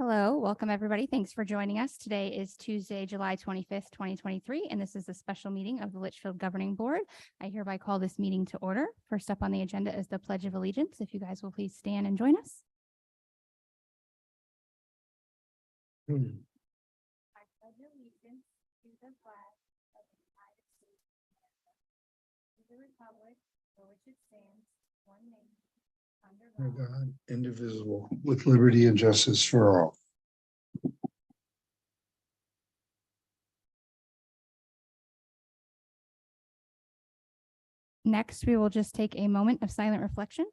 Hello, welcome everybody. Thanks for joining us. Today is Tuesday, July 25th, 2023, and this is a special meeting of the Litchfield Governing Board. I hereby call this meeting to order. First up on the agenda is the Pledge of Allegiance. If you guys will please stand and join us. I pledge allegiance to the flag of the United States of America, to the republic for which it stands, one nation, under God, indivisible, with liberty and justice for all. Next, we will just take a moment of silent reflection.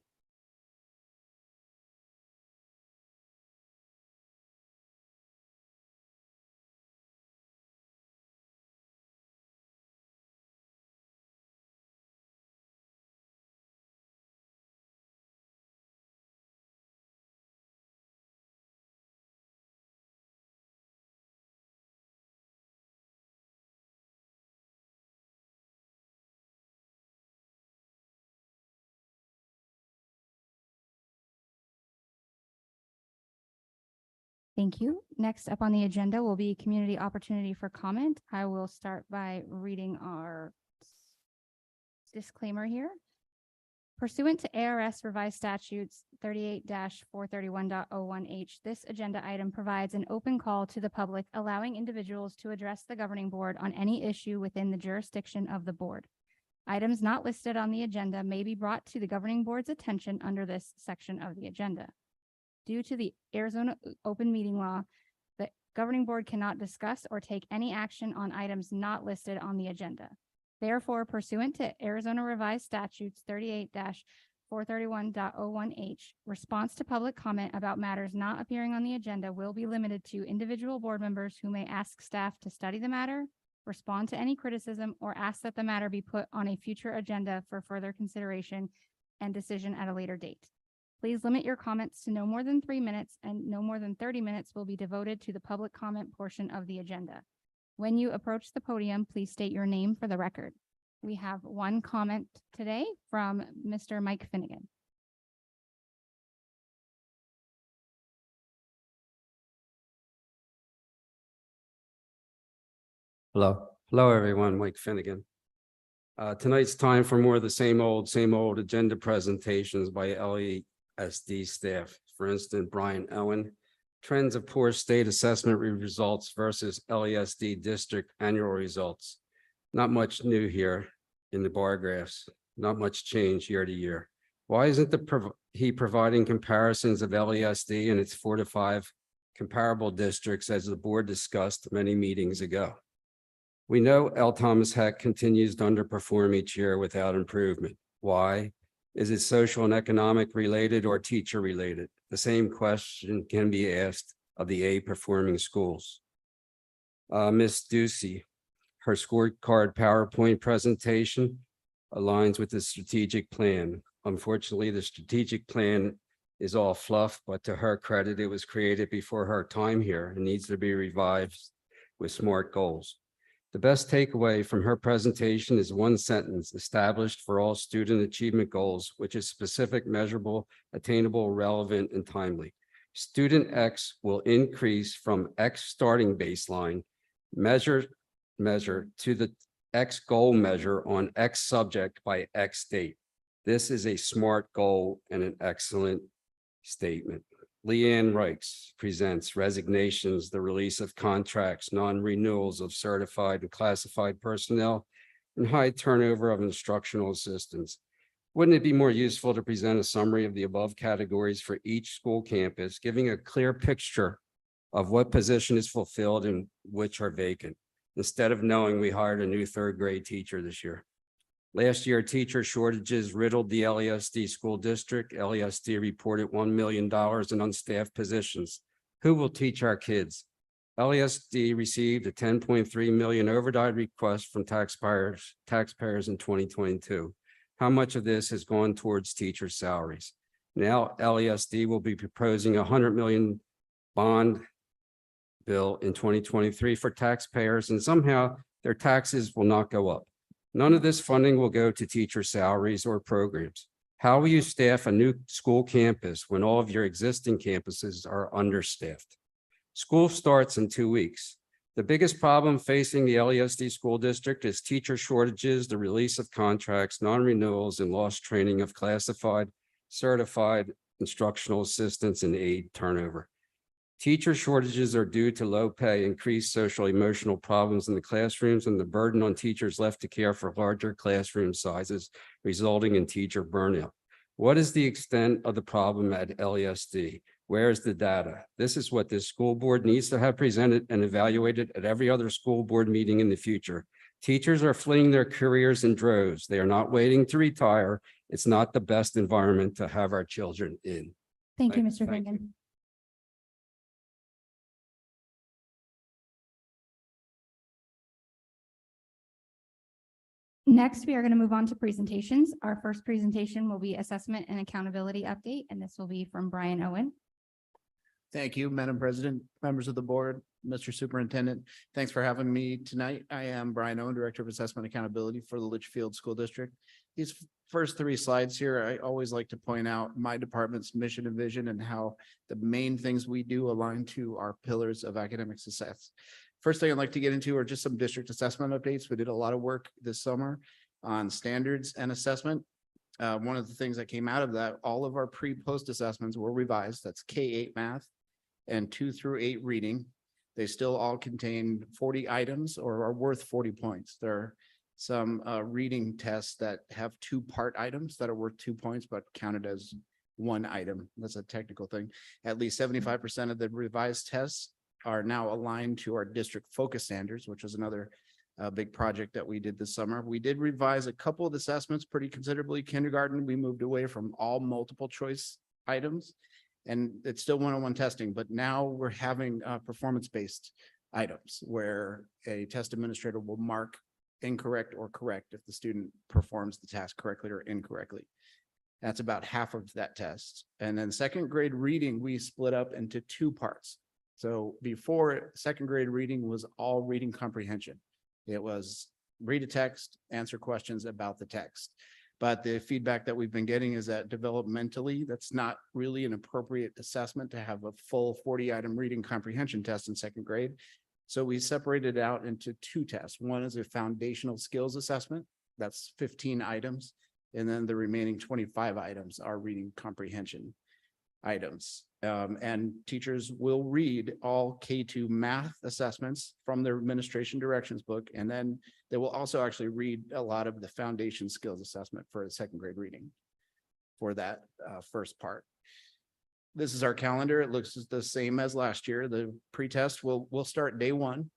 Thank you. Next up on the agenda will be community opportunity for comment. I will start by reading our disclaimer here. Pursuant to ARS Revised Statutes 38-431.01H, this agenda item provides an open call to the public, allowing individuals to address the governing board on any issue within the jurisdiction of the board. Items not listed on the agenda may be brought to the governing board's attention under this section of the agenda. Due to the Arizona open meeting law, the governing board cannot discuss or take any action on items not listed on the agenda. Therefore, pursuant to Arizona Revised Statutes 38-431.01H, response to public comment about matters not appearing on the agenda will be limited to individual board members who may ask staff to study the matter, respond to any criticism, or ask that the matter be put on a future agenda for further consideration and decision at a later date. Please limit your comments to no more than 3 minutes, and no more than 30 minutes will be devoted to the public comment portion of the agenda. When you approach the podium, please state your name for the record. We have one comment today from Mr. Mike Finnegan. Hello, everyone. Mike Finnegan. Tonight's time for more of the same old agenda presentations by LESD staff. For instance, Brian Owen, trends of poor state assessment results versus LESD district annual results. Not much new here in the bar graphs. Not much change year to year. Why isn't he providing comparisons of LESD and its 4 to 5 comparable districts as the board discussed many meetings ago? We know L. Thomas Heck continues to underperform each year without improvement. Why? Is it social and economic related or teacher related? The same question can be asked of the A performing schools. Ms. Ducey, her scorecard PowerPoint presentation aligns with the strategic plan. Unfortunately, the strategic plan is all fluff, but to her credit, it was created before her time here and needs to be revived with SMART goals. The best takeaway from her presentation is one sentence: established for all student achievement goals, which is specific, measurable, attainable, relevant, and timely. Student X will increase from X starting baseline measure to the X goal measure on X subject by X date. This is a SMART goal and an excellent statement. Leanne Reichs presents resignations, the release of contracts, non-renewals of certified and classified personnel, and high turnover of instructional assistants. Wouldn't it be more useful to present a summary of the above categories for each school campus, giving a clear picture of what position is fulfilled and which are vacant, instead of knowing we hired a new 3rd grade teacher this year? Last year, teacher shortages riddled the LESD school district. LESD reported $1 million in unstaffed positions. Who will teach our kids? LESD received a $10.3 million override request from taxpayers in 2022. How much of this has gone towards teacher salaries? Now, LESD will be proposing a $100 million bond bill in 2023 for taxpayers, and somehow their taxes will not go up. None of this funding will go to teacher salaries or programs. How will you staff a new school campus when all of your existing campuses are understaffed? School starts in 2 weeks. The biggest problem facing the LESD school district is teacher shortages, the release of contracts, non-renewals, and lost training of classified, certified instructional assistants and aide turnover. Teacher shortages are due to low pay, increased social emotional problems in the classrooms, and the burden on teachers left to care for larger classroom sizes, resulting in teacher burnout. What is the extent of the problem at LESD? Where is the data? This is what this school board needs to have presented and evaluated at every other school board meeting in the future. Teachers are fleeing their careers in droves. They are not waiting to retire. It's not the best environment to have our children in. Thank you, Thank- Mr. thank Finnegan. Next, we are going to move on to presentations. Our first presentation will be assessment and accountability update, and this will be from Brian Owen. Thank you, Madam President, members of the board, Mr. Superintendent. Thanks for having me tonight. I am Brian Owen, Director of Assessment Accountability for the Litchfield School District. These first 3 slides here, I always like to point out my department's mission and vision and how the main things we do align to our pillars of academic success. First thing I'd like to get into are just some district assessment updates. We did a lot of work this summer on standards and assessment. One of the things that came out of that, all of our pre-post assessments were revised. That's K-8 math and 2 through 8 reading. They still all contain 40 items or are worth 40 points. There are some reading tests that have 2-part items that are worth 2 points, but counted as 1 item. That's a technical thing. At least 75% of the revised tests are now aligned to our district focus standards, which was another big project that we did this summer. We did revise a couple of assessments pretty considerably. Kindergarten, we moved away from all multiple choice items, and it's still one-on-one testing, but now we're having performance-based items where a test administrator will mark incorrect or correct if the student performs the task correctly or incorrectly. That's about half of that test. And then second grade reading, we split up into 2 parts. So before, second grade reading was all reading comprehension. It was read a text, answer questions about the text. But the feedback that we've been getting is that developmentally, that's not really an appropriate assessment to have a full 40-item reading comprehension test in second grade. So we separated it out into 2 tests. One is a foundational skills assessment. That's 15 items. And then the remaining 25 items are reading comprehension items. And teachers will read all K-2 math assessments from their administration directions book. And then they will also actually read a lot of the foundation skills assessment for the second grade reading for that first part. This is our calendar. It looks the same as last year. The pretest will start day 1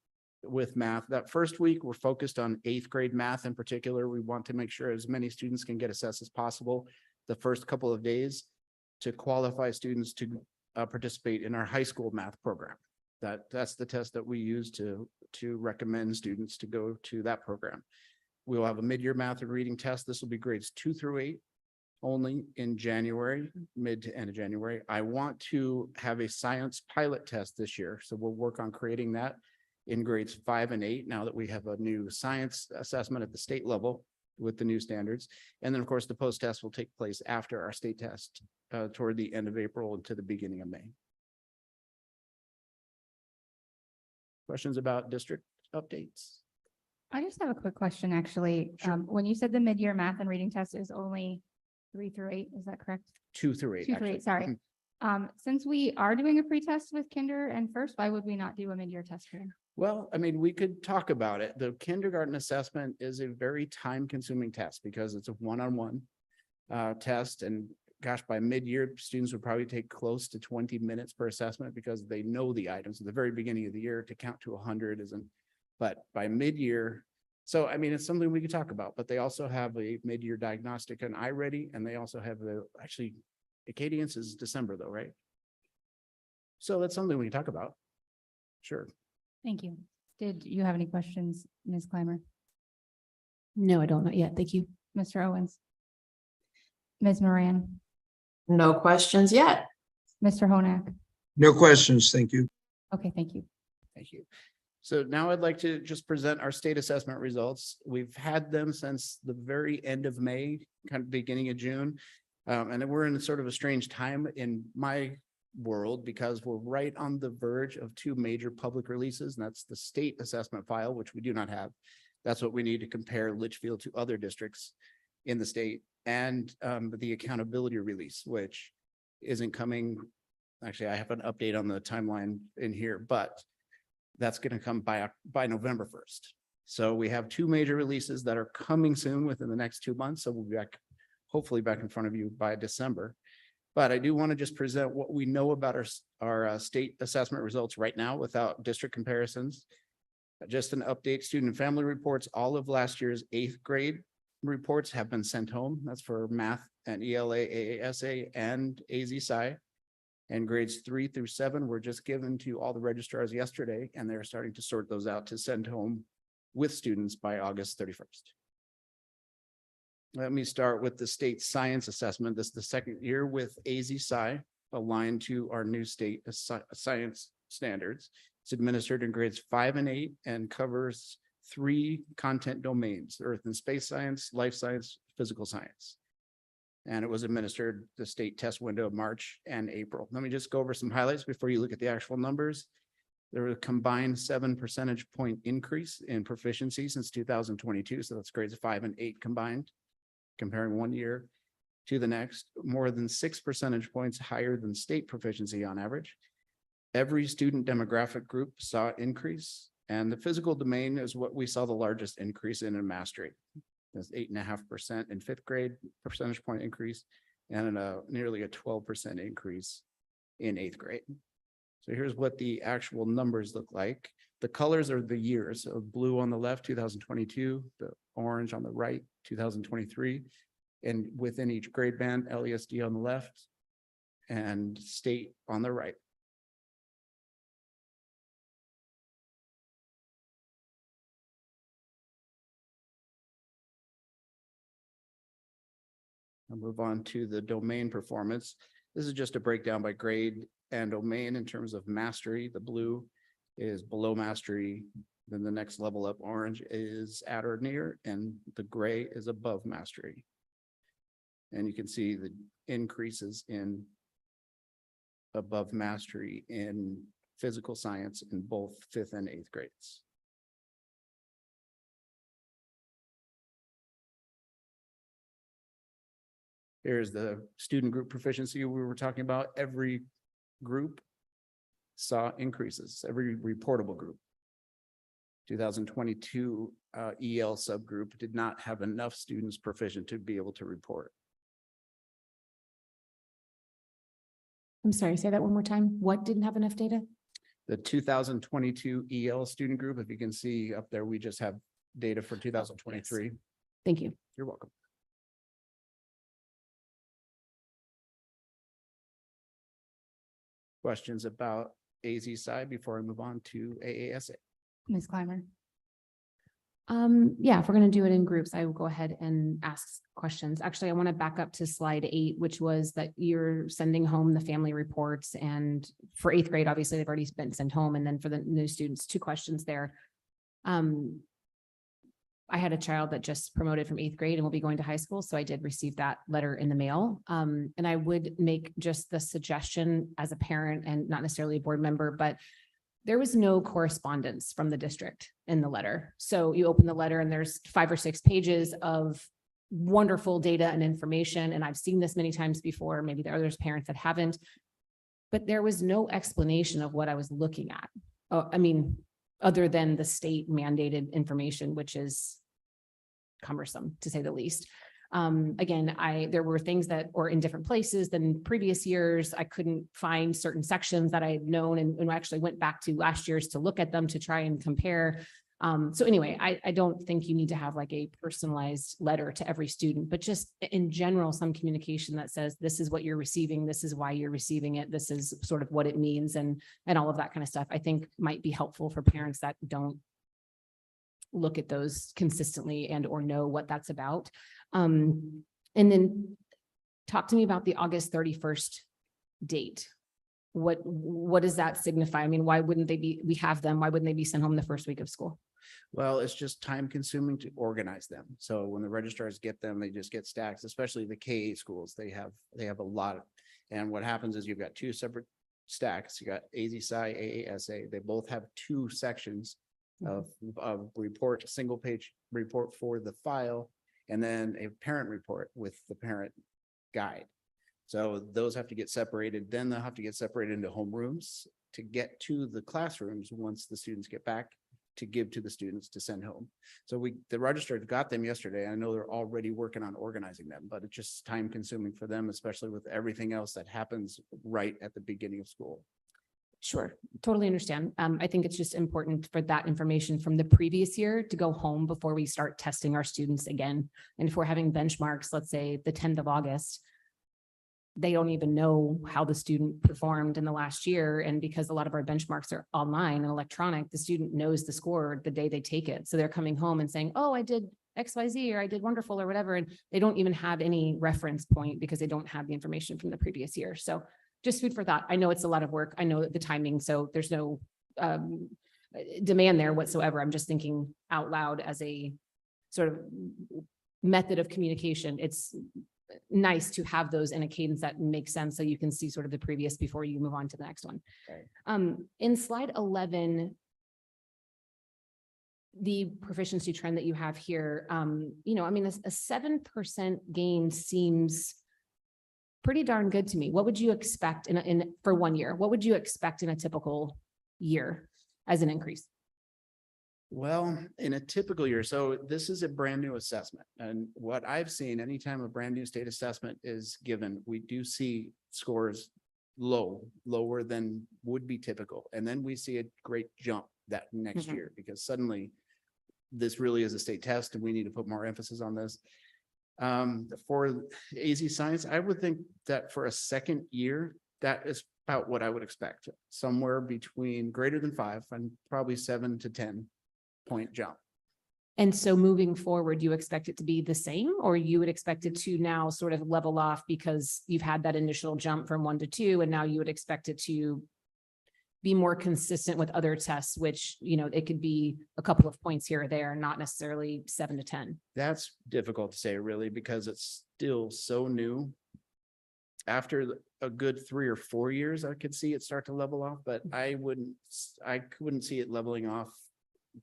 with math. That first week, we're focused on 8th grade math in particular. We want to make sure as many students can get assessed as possible the first couple of days to qualify students to participate in our high school math program. That's the test that we use to recommend students to go to that program. We will have a mid-year math and reading test. This will be grades 2 through 8 only in January, mid to end of January. I want to have a science pilot test this year. So we'll work on creating that in grades 5 and 8 now that we have a new science assessment at the state level with the new standards. And then of course the post test will take place after our state test toward the end of April and to the beginning of May. Questions about district updates? I just have a quick question, actually. Sure. When you said the mid-year math and reading test is only 3 through 8, is that correct? 2 through 8. 2 through 8, sorry. Since we are doing a pretest with kinder and first, why would we not do a mid-year test for them? Well, I mean, we could talk about it. The kindergarten assessment is a very time-consuming test because it's a one-on-one test. And gosh, by mid-year, students would probably take close to 20 minutes per assessment because they know the items at the very beginning of the year. To count to 100 isn't, but by mid-year, so I mean, it's something we could talk about, but they also have a mid-year diagnostic and iReady, and they also have actually, Acadians is December though, right? So that's something we can talk about. Sure. Thank you. Did you have any questions, Ms. Clymer? No, I don't know yet. Thank you. Mr. Owens? Ms. Moran? No questions yet. Mr. Honak? No questions, thank you. Okay, thank you. Thank you. So now I'd like to just present our state assessment results. We've had them since the very end of May, kind of beginning of June. And we're in sort of a strange time in my world because we're right on the verge of two major public releases, and that's the state assessment file, which we do not have. That's what we need to compare Litchfield to other districts in the state, and the accountability release, which isn't coming. Actually, I have an update on the timeline in here, but that's going to come by November 1st. So we have two major releases that are coming soon within the next 2 months. So we'll be back, hopefully back in front of you by December. But I do want to just present what we know about our state assessment results right now without district comparisons. Just an update, student and family reports, all of last year's 8th grade reports have been sent home. That's for math and ELA, AASA, and AZ-SCI. And grades 3 through 7 were just given to all the registrars yesterday, and they're starting to sort those out to send home with students by August 31st. Let me start with the state science assessment. This is the second year with AZ-SCI aligned to our new state science standards. It's administered in grades 5 and 8 and covers 3 content domains: earth and space science, life science, physical science. And it was administered the state test window of March and April. Let me just go over some highlights before you look at the actual numbers. There was a combined 7 percentage point increase in proficiency since 2022. So that's grades 5 and 8 combined, comparing one year to the next, more than 6 percentage points higher than state proficiency on average. Every student demographic group saw increase, and the physical domain is what we saw the largest increase in mastery. That's 8.5% in 5th grade, percentage point increase, and nearly a 12% increase in 8th grade. So here's what the actual numbers look like. The colors are the years. So blue on the left, 2022, the orange on the right, 2023. And within each grade band, LESD on the left and state on the right. I'll move on to the domain performance. This is just a breakdown by grade and domain in terms of mastery. The blue is below mastery. Then the next level up, orange, is at or near, and the gray is above mastery. And you can see the increases in above mastery in physical science in both 5th and 8th grades. Here's the student group proficiency we were talking about. Every group saw increases, every reportable group. 2022 EL subgroup did not have enough students proficient to be able to report. I'm sorry, say that one more time. What didn't have enough data? The 2022 EL student group, if you can see up there, we just have data for 2023. Thank you. You're welcome. Questions about AZ-SCI before I move on to AASA? Ms. Clymer. Yeah, if we're going to do it in groups, I will go ahead and ask questions. Actually, I want to back up to slide 8, which was that you're sending home the family reports. And for 8th grade, obviously they've already been sent home. And then for the new students, 2 questions there. I had a child that just promoted from 8th grade and will be going to high school. So I did receive that letter in the mail. And I would make just the suggestion as a parent and not necessarily a board member, but there was no correspondence from the district in the letter. So you open the letter and there's 5 or 6 pages of wonderful data and information. And I've seen this many times before. Maybe there are others parents that haven't, but there was no explanation of what I was looking at. I mean, other than the state mandated information, which is cumbersome to say the least. Again, there were things that were in different places than previous years. I couldn't find certain sections that I had known and actually went back to last year's to look at them to try and compare. So anyway, I don't think you need to have like a personalized letter to every student, but just in general, some communication that says, this is what you're receiving. This is why you're receiving it. This is sort of what it means and all of that kind of stuff, I think might be helpful for parents that don't look at those consistently and or know what that's about. And then talk to me about the August 31st date. What does that signify? I mean, why wouldn't they be, we have them, why wouldn't they be sent home the first week of school? Well, it's just time consuming to organize them. So when the registrars get them, they just get stacks, especially the K schools. They have a lot. And what happens is you've got 2 separate stacks. You got AZSI, AASA. They both have two sections of report, a single page report for the file, and then a parent report with the parent guide. So those have to get separated. Then they'll have to get separated into homerooms to get to the classrooms once the students get back, to give to the students to send home. So the registrar got them yesterday. I know they're already working on organizing them, but it's just time consuming for them, especially with everything else that happens right at the beginning of school. Sure, totally understand. I think it's just important for that information from the previous year to go home before we start testing our students again. And if we're having benchmarks, let's say the 10th of August, they don't even know how the student performed in the last year. And because a lot of our benchmarks are online and electronic, the student knows the score the day they take it. So they're coming home and saying, oh, I did XYZ, or I did wonderful, or whatever. And they don't even have any reference point because they don't have the information from the previous year. So just food for thought. I know it's a lot of work. I know the timing, so there's no demand there whatsoever. I'm just thinking out loud as a sort of method of communication. It's nice to have those in a cadence that makes sense, so you can see sort of the previous before you move on to the next one. Right. In slide 11, the proficiency trend that you have here, you know, I mean, a 7% gain seems pretty darn good to me. What would you expect in for 1 year? What would you expect in a typical year as an increase? Well, in a typical year, so this is a brand new assessment. And what I've seen, anytime a brand new state assessment is given, we do see scores lower than would be typical. And then we see a great jump that next Mhm. year, because suddenly this really is a state test and we need to put more emphasis on this. For AZ Science, I would think that for a second year, that is about what I would expect, somewhere between greater than 5 and probably 7 to 10 point jump. And so moving forward, you expect it to be the same, or you would expect it to now sort of level off because you've had that initial jump from 1 to 2, and now you would expect it to be more consistent with other tests, which, you know, it could be a couple of points here or there, not necessarily 7 to 10. That's difficult to say really, because it's still so new. After a good 3 or 4 years, I could see it start to level off, but I wouldn't see it leveling off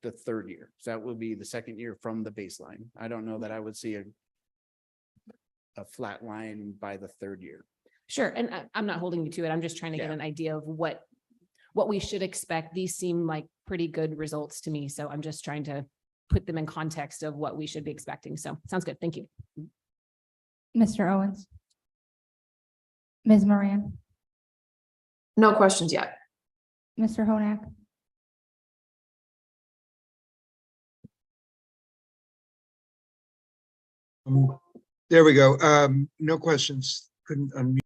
the 3rd year. So that would be the 2nd year from the baseline. I don't know that I would see a flat line by the 3rd year. Sure. And I'm not holding you to it. I'm just trying to get Yeah. an idea of what we should expect. These seem like pretty good results to me. So I'm just trying to put them in context of what we should be expecting. So sounds good. Thank you. Mr. Owens. Ms. Moran, No questions yet. Mr. Honak, There we go. No questions. Couldn't unmute.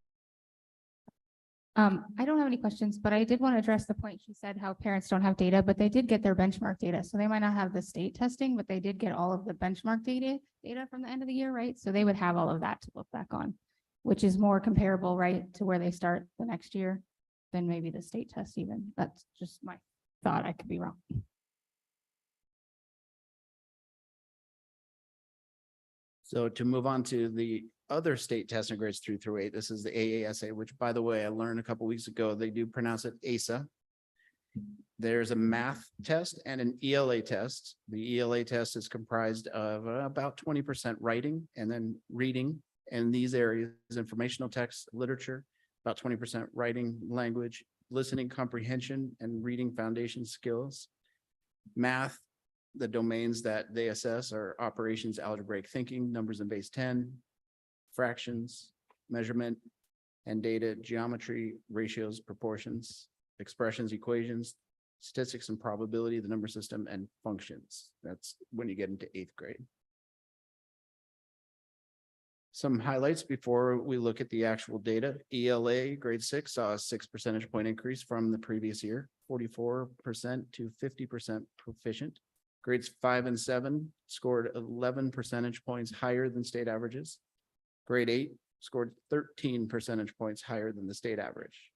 I don't have any questions, but I did want to address the point she said how parents don't have data, but they did get their benchmark data. So they might not have the state testing, but they did get all of the benchmark data from the end of the year, right? So they would have all of that to look back on, which is more comparable, right, to where they start the next year than maybe the state test even. That's just my thought. I could be wrong. So to move on to the other state testing grades 3 through 8, this is the AASA, which, by the way, I learned a couple weeks ago, they do pronounce it ASA. There's a math test and an ELA test. The ELA test is comprised of about 20% writing and then reading. And these areas, informational text, literature, about 20% writing, language, listening comprehension, and reading foundation skills. Math, the domains that they assess are operations, algebraic thinking, numbers in base 10, fractions, measurement and data, geometry, ratios, proportions, expressions, equations, statistics and probability, the number system, and functions. That's when you get into 8th grade. Some highlights before we look at the actual data. ELA grade 6 saw a 6 percentage point increase from the previous year, 44% to 50% proficient. Grades 5 and 7 scored 11 percentage points higher than state averages. Grade 8 scored 13 percentage points higher than the state average.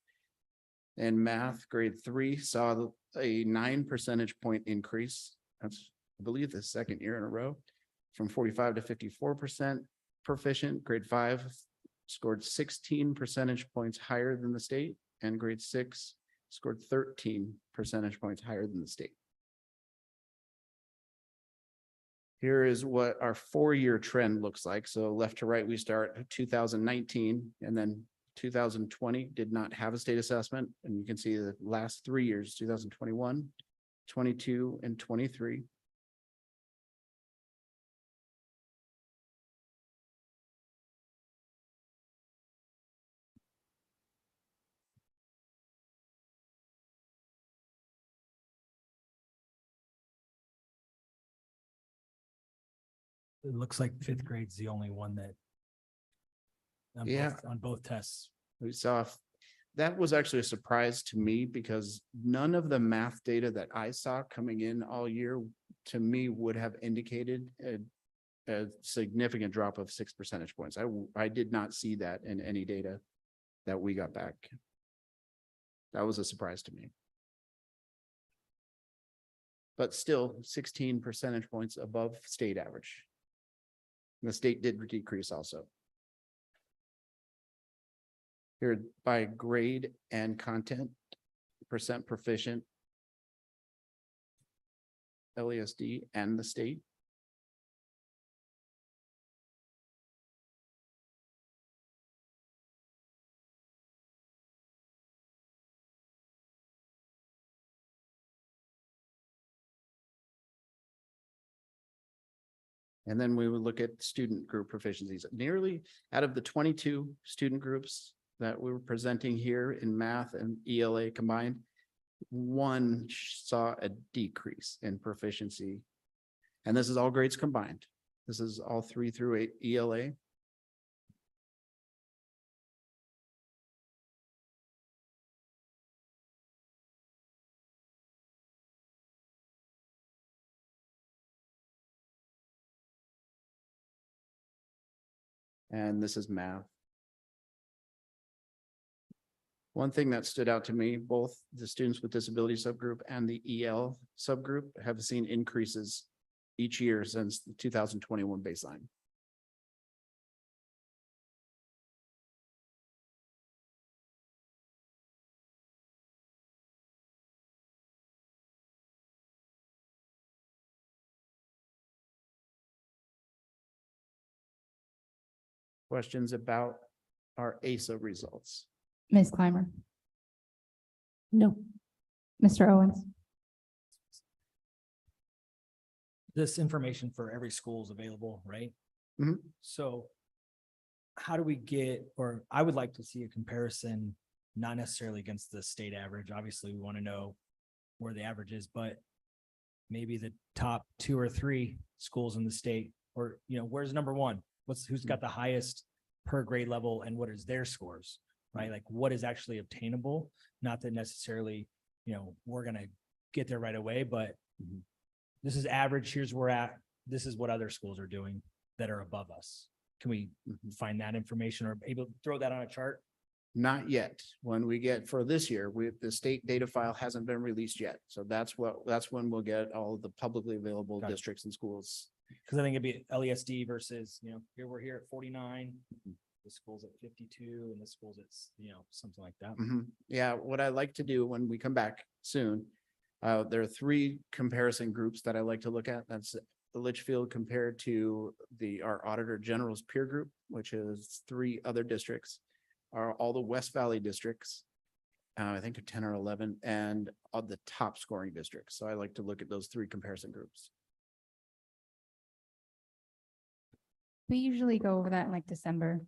And math, grade 3 saw a 9 percentage point increase. That's, I believe, the 2nd year in a row, from 45 to 54% proficient. Grade 5 scored 16 percentage points higher than the state. and grade 6 scored 13 percentage points higher than the state. Here is what our 4-year trend looks like. So left to right, we start at 2019, and then 2020 did not have a state assessment. And you can see the last 3 years, 2021, 22, and 23. It looks like fifth grade's the only one that. Yeah. On both tests. We saw that was actually a surprise to me because none of the math data that I saw coming in all year to me would have indicated a significant drop of 6 percentage points. I did not see that in any data that we got back. That was a surprise to me. But still 16 percentage points above state average. And the state did decrease also. Here by grade and content, percent proficient, LESD and the state. And then we would look at student group proficiencies. Nearly out of the 22 student groups that we were presenting here in math and ELA combined, one saw a decrease in proficiency. And this is all grades combined. This is all 3 through 8 ELA. And this is math. One thing that stood out to me, both the students with disability subgroup and the EL subgroup have seen increases each year since the 2021 baseline. Questions about our ASA results? Ms. Clymer, No. Mr. Owens. This information for every school is available, right? Mhm. So how do we get, or I would like to see a comparison, not necessarily against the state average. Obviously, we want to know where the average is, but maybe the top 2 or 3 schools in the state, or, where's number 1? Who's got the highest per grade level and what is their scores, right? Like what is actually obtainable? Not that necessarily, we're going to get there right away, but this is average. Here's where we're at. This is what other schools are doing that are above us. Can we find that information or able to throw that on a chart? Not yet. When we get for this year, the state data file hasn't been released yet. So that's when we'll get all of the publicly available Got it. districts and schools. Because I think it'd be LESD versus, here we're here at 49, the school's at 52, and the school's at, something like that. Yeah, what I like to do when we come back soon, there are 3 comparison groups that I like to look at. That's the Litchfield compared to our Auditor General's peer group, which is 3 other districts, are all the West Valley districts. I think 10 or 11, and all the top scoring districts. So I like to look at those 3 comparison groups. We usually go over that in like December.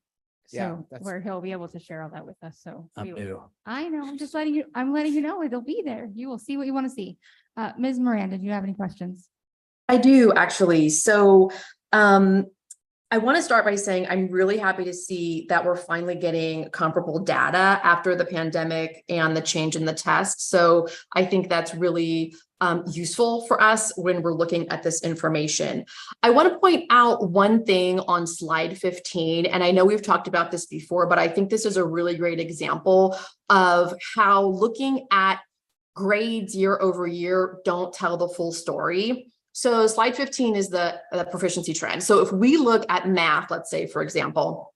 Yeah, So that's- where he'll be able to share all that with us. So I'm new. I know, I'm letting you know, it'll be there. You will see what you want to see. Ms. Miranda, do you have any questions? I do actually. So I want to start by saying I'm really happy to see that we're finally getting comparable data after the pandemic and the change in the test. So I think that's really useful for us when we're looking at this information. I want to point out one thing on slide 15, and I know we've talked about this before, but I think this is a really great example of how looking at grades year over year don't tell the full story. So slide 15 is the proficiency trend. So if we look at math, let's say, for example,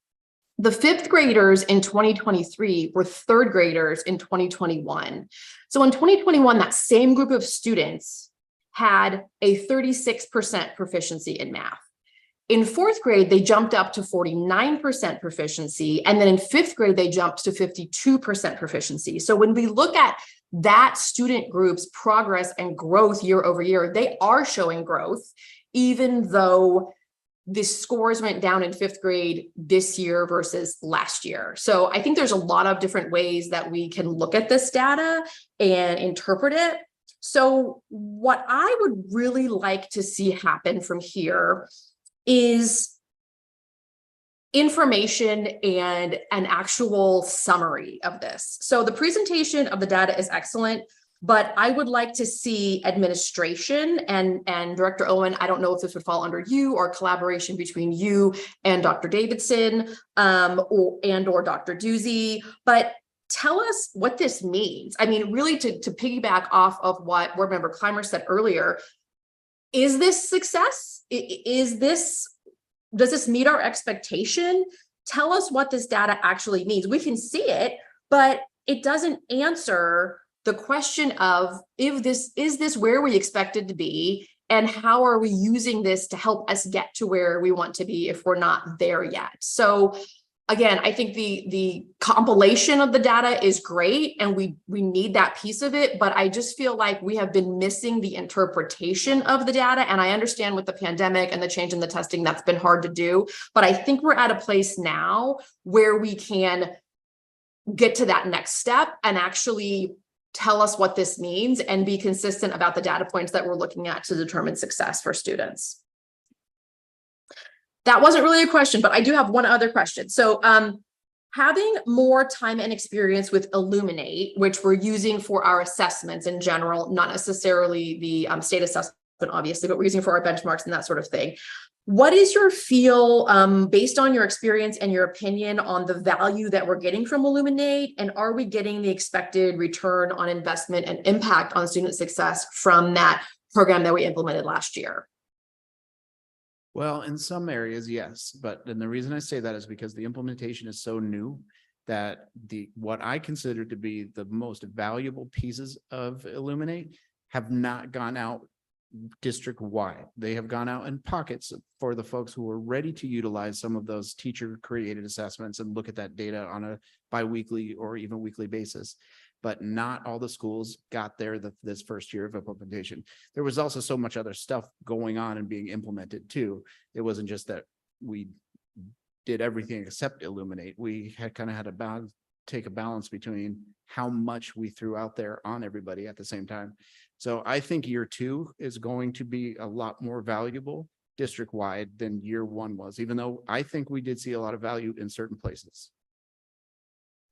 The fifth graders in 2023 were third graders in 2021. So in 2021, that same group of students had a 36% proficiency in math. In fourth grade, they jumped up to 49% proficiency. And then in fifth grade, they jumped to 52% proficiency. So when we look at that student group's progress and growth year over year, they are showing growth, even though the scores went down in fifth grade this year versus last year. So I think there's a lot of different ways that we can look at this data and interpret it. So what I would really like to see happen from here is information and an actual summary of this. So the presentation of the data is excellent, but I would like to see administration and Director Owen. I don't know if this would fall under you or collaboration between you and Dr. Davidson or Dr. Doozy, but tell us what this means. I mean, really to piggyback off of what Board Member Clymer said earlier, is this success? Does this meet our expectation? Tell us what this data actually means. We can see it, but it doesn't answer the question of is this where we expect it to be, and how are we using this to help us get to where we want to be if we're not there yet? So again, I think the compilation of the data is great, and we need that piece of it, but I just feel like we have been missing the interpretation of the data. And I understand with the pandemic and the change in the testing, that's been hard to do, but I think we're at a place now where we can get to that next step and actually tell us what this means and be consistent about the data points that we're looking at to determine success for students. That wasn't really a question, but I do have one other question. So having more time and experience with Illuminate, which we're using for our assessments in general, not necessarily the state assessment, obviously, but we're using for our benchmarks and that sort of thing. What is your feel based on your experience and your opinion on the value that we're getting from Illuminate? And are we getting the expected return on investment and impact on student success from that program that we implemented last year? Well, in some areas, yes, but then the reason I say that is because the implementation is so new that what I consider to be the most valuable pieces of Illuminate have not gone out district-wide. They have gone out in pockets for the folks who are ready to utilize some of those teacher-created assessments and look at that data on a bi-weekly or even weekly basis. But not all the schools got there this first year of implementation. There was also so much other stuff going on and being implemented too. It wasn't just that we did everything except Illuminate. We had kind of had to take a balance between how much we threw out there on everybody at the same time. So I think year two is going to be a lot more valuable district-wide than year one was, even though I think we did see a lot of value in certain places.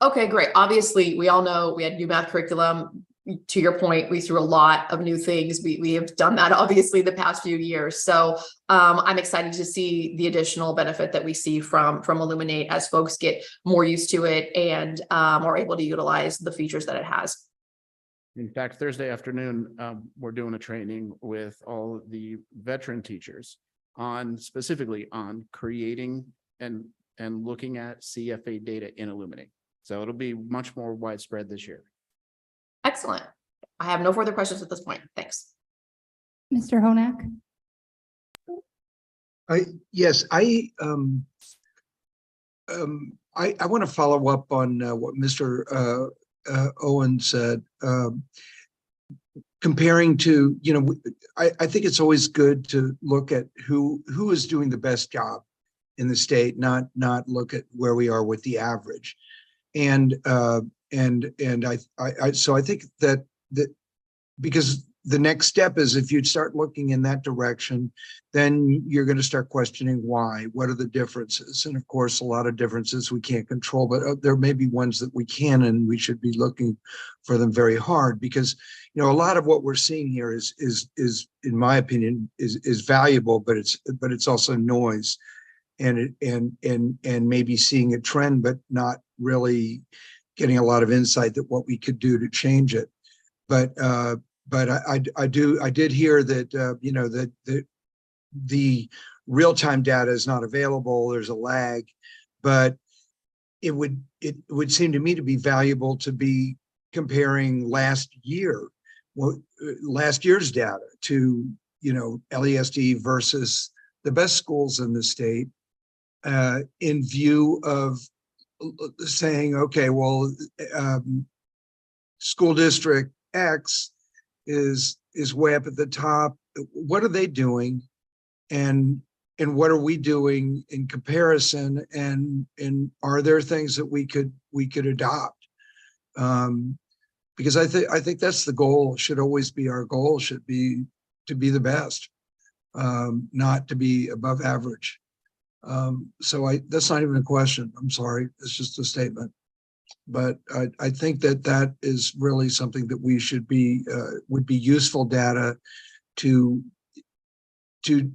Okay, great. Obviously, we all know we had new math curriculum. To your point, we threw a lot of new things. We have done that obviously the past few years. So I'm excited to see the additional benefit that we see from Illuminate as folks get more used to it and are able to utilize the features that it has. In fact, Thursday afternoon, we're doing a training with all the veteran teachers specifically on creating and looking at CFA data in Illuminate. So it'll be much more widespread this year. Excellent. I have no further questions at this point. Thanks. Mr. Honak? Yes, I want to follow up on what Mr. Owen said. Comparing to, I think it's always good to look at who is doing the best job in the state, not look at where we are with the average. And so I think that because the next step is if you start looking in that direction, then you're going to start questioning why. What are the differences? And of course, a lot of differences we can't control, but there may be ones that we can, and we should be looking for them very hard because a lot of what we're seeing here is in my opinion is valuable, but it's also noise. And maybe seeing a trend, but not really getting a lot of insight that what we could do to change it. But I did hear that that the real-time data is not available. There's a lag, but it would seem to me to be valuable to be comparing last year's data to, LESD versus the best schools in the state, in view of saying, okay, well, school district X is way up at the top. What are they doing? And what are we doing in comparison? And are there things that we could adopt? Because I think that's the goal, should always be our goal, should be to be the best, not to be above average. So that's not even a question. I'm sorry. It's just a statement. But I think that is really something that we should be, would be useful data to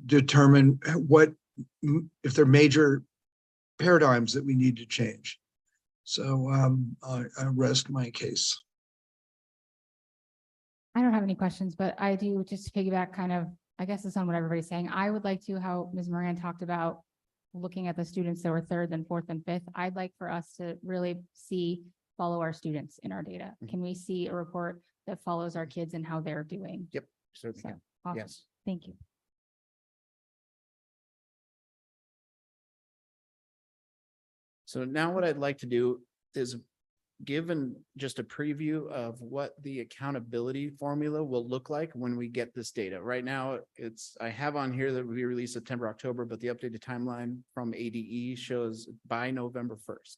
determine if there are major paradigms that we need to change. So I rest my case. I don't have any questions, but I do, just to piggyback kind of, I guess it's on what everybody's saying. I would like to, how Ms. Moran talked about looking at the students that were third, then fourth and fifth. I'd like for us to really follow our students in our data. Can we see a report that follows our kids and how they're doing? Yep, certainly So, can. awesome. Yes. Thank you. So now what I'd like to do is just a preview of what the accountability formula will look like when we get this data. Right now, I have on here that we release September, October, but the updated timeline from ADE shows by November 1st.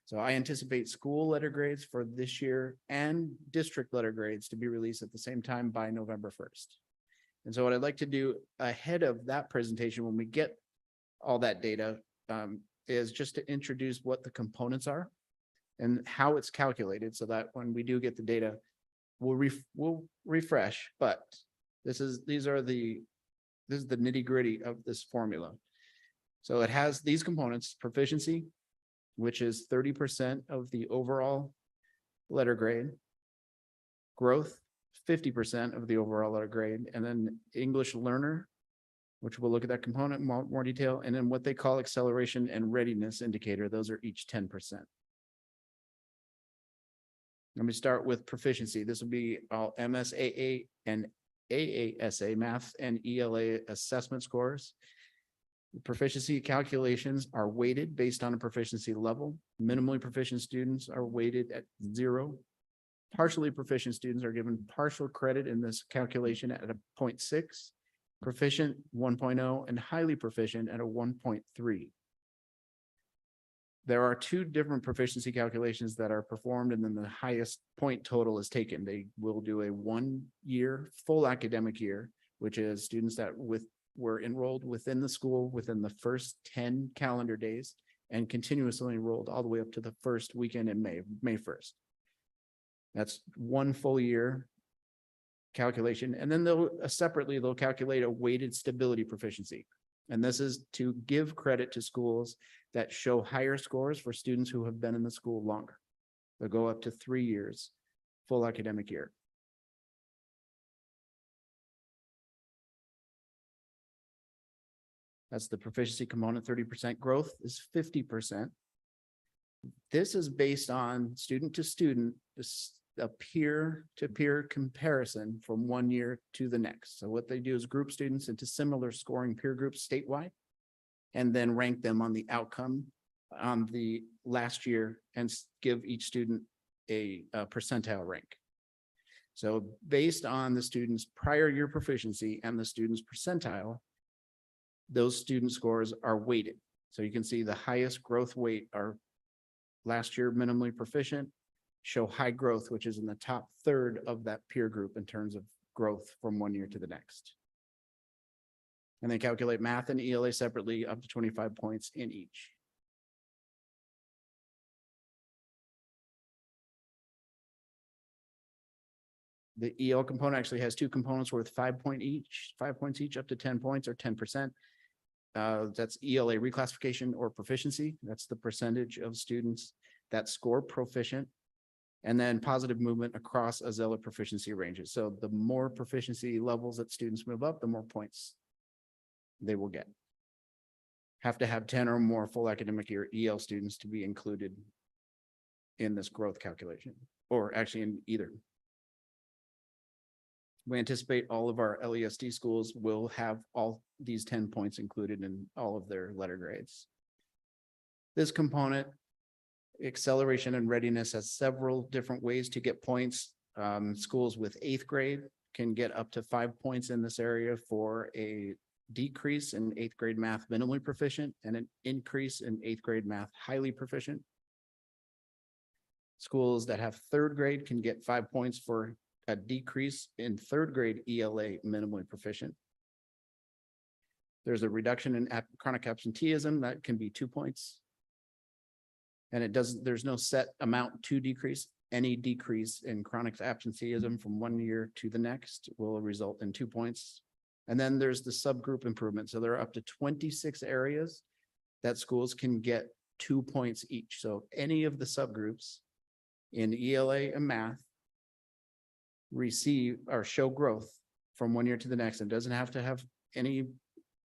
So I anticipate school letter grades for this year and district letter grades to be released at the same time by November 1st. And so what I'd like to do ahead of that presentation, when we get all that data, is just to introduce what the components are and how it's calculated, so that when we do get the data, we'll refresh. But this is the nitty gritty of this formula. So it has these components: proficiency, which is 30% of the overall letter grade; growth, 50% of the overall letter grade; and then English learner, which we'll look at that component in more detail, and then what they call acceleration and readiness indicator. Those are each 10%. Let me start with proficiency. This will be all MSAA and AASA math and ELA assessment scores. The proficiency calculations are weighted based on a proficiency level. Minimally proficient students are weighted at 0. Partially proficient students are given partial credit in this calculation at a 0.6, proficient 1.0, and highly proficient at a 1.3. There are 2 different proficiency calculations that are performed, and then the highest point total is taken. They will do a 1-year full academic year, which is students that were enrolled within the school within the first 10 calendar days and continuously enrolled all the way up to the first weekend in May 1st. That's 1 full year calculation. And then they'll calculate a weighted stability proficiency. And this is to give credit to schools that show higher scores for students who have been in the school longer. They'll go up to 3 years, full academic year. That's the proficiency component. 30% growth is 50%. This is based on student to student, a peer-to-peer comparison from 1 year to the next. So what they do is group students into similar scoring peer groups statewide, and then rank them on the outcome on the last year and give each student a percentile rank. So based on the student's prior year proficiency and the student's percentile, those student scores are weighted. So you can see the highest growth weight are last year minimally proficient, show high growth, which is in the top third of that peer group in terms of growth from 1 year to the next. And they calculate math and ELA separately, up to 25 points in each. The EL component actually has 2 components worth 5 points each, up to 10 points or 10%. That's ELA reclassification or proficiency. That's the percentage of students that score proficient. And then positive movement across Azella proficiency ranges. So the more proficiency levels that students move up, the more points they will get. have to have 10 or more full academic year EL students to be included in this growth calculation, or actually in either. We anticipate all of our LESD schools will have all these 10 points included in all of their letter grades. This component, acceleration and readiness, has several different ways to get points. Schools with 8th grade can get up to 5 points in this area for a decrease in 8th grade math minimally proficient and an increase in 8th grade math highly proficient. Schools that have 3rd grade can get 5 points for a decrease in 3rd grade ELA minimally proficient. There's a reduction in chronic absenteeism that can be 2 points. And there's no set amount to decrease. Any decrease in chronic absenteeism from one year to the next will result in 2 points. And then there's the subgroup improvement. So there are up to 26 areas that schools can get 2 points each. So any of the subgroups in ELA and math receive or show growth from one year to the next. It doesn't have to have any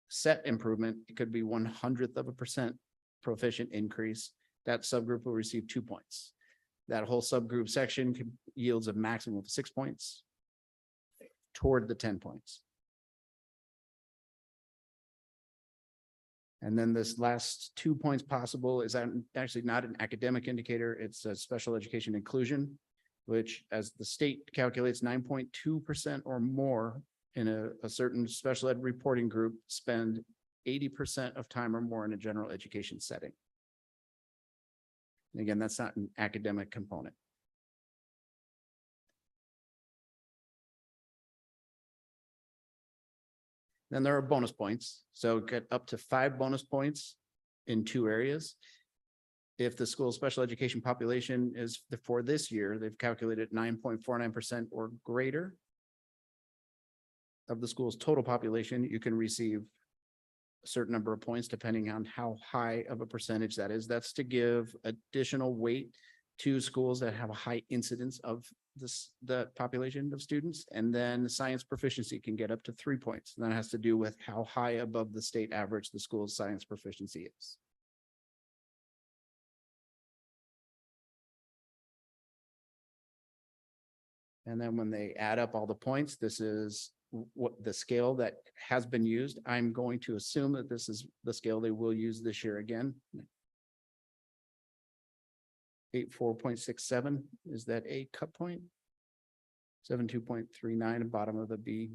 set improvement. It could be 1/100% proficient increase. That subgroup will receive 2 points. That whole subgroup section yields a maximum of 6 points toward the 10 points. And then this last 2 points possible is actually not an academic indicator. It's a special education inclusion, which, as the state calculates, 9.2% or more in a certain special ed reporting group spend 80% of time or more in a general education setting. And again, that's not an academic component. Then there are bonus points. So get up to 5 bonus points in 2 areas. If the school special education population is for this year, they've calculated 9.49% or greater of the school's total population, you can receive a certain number of points depending on how high of a percentage that is. That's to give additional weight to schools that have a high incidence of the population of students. And then science proficiency can get up to 3 points. And that has to do with how high above the state average the school's science proficiency is. And then when they add up all the points, this is what the scale that has been used. I'm going to assume that this is the scale they will use this year again. 84.67, is that a cut point? 72.39, bottom of the B.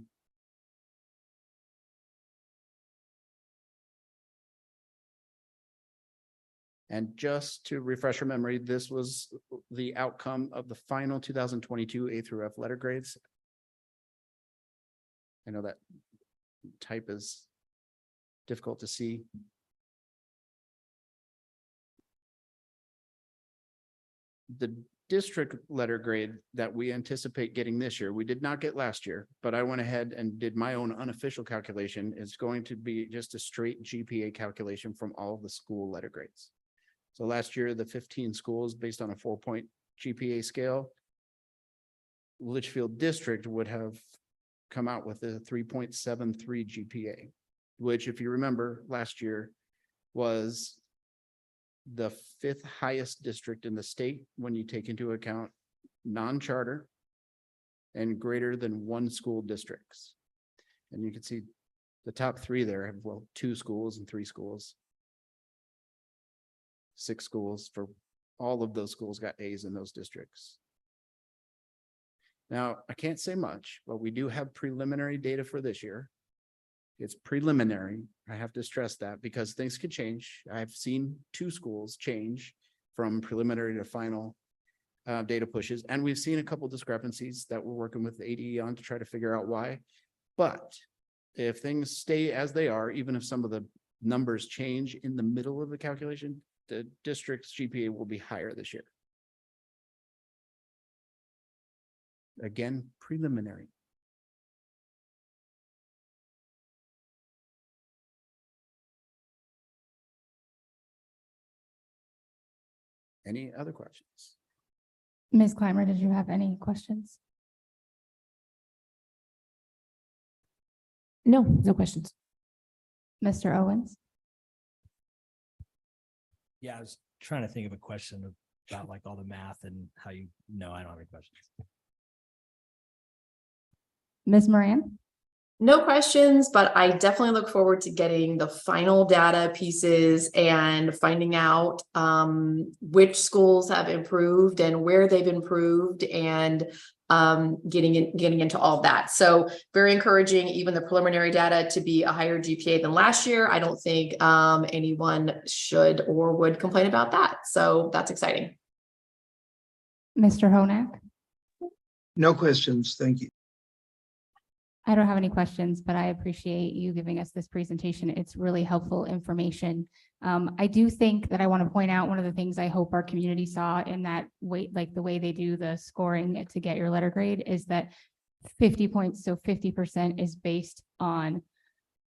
And just to refresh your memory, this was the outcome of the final 2022 A through F letter grades. I know that type is difficult to see. The district letter grade that we anticipate getting this year, we did not get last year, but I went ahead and did my own unofficial calculation. It's going to be just a straight GPA calculation from all of the school letter grades. So last year, the 15 schools based on a 4-point GPA scale, Litchfield district would have come out with a 3.73 GPA, which, if you remember, last year was the 5th highest district in the state when you take into account non-charter and greater than 1 school districts. And you can see the top 3 there have, well, 2 schools and 3 schools. 6 schools. For all of those schools got A's in those districts. Now, I can't say much, but we do have preliminary data for this year. It's preliminary. I have to stress that because things could change. I've seen 2 schools change from preliminary to final data pushes, and we've seen a couple discrepancies that we're working with the ADE on to try to figure out why. But if things stay as they are, even if some of the numbers change in the middle of the calculation, the district's GPA will be higher this year. Again, preliminary. Any other questions? Ms. Clymer, did you have any questions? No, no questions. Mr. Owens? Yeah, I was trying to think of a question about like all the math and how you, no, I don't have any questions. Ms. Moran? No questions, but I definitely look forward to getting the final data pieces and finding out which schools have improved and where they've improved and getting into all of that. So very encouraging, even the preliminary data to be a higher GPA than last year. I don't think anyone should or would complain about that. So that's exciting. Mr. Honak? No questions. Thank you. I don't have any questions, but I appreciate you giving us this presentation. It's really helpful information. I do think that I want to point out one of the things I hope our community saw in that way, like the way they do the scoring to get your letter grade, is that 50 points, so 50% is based on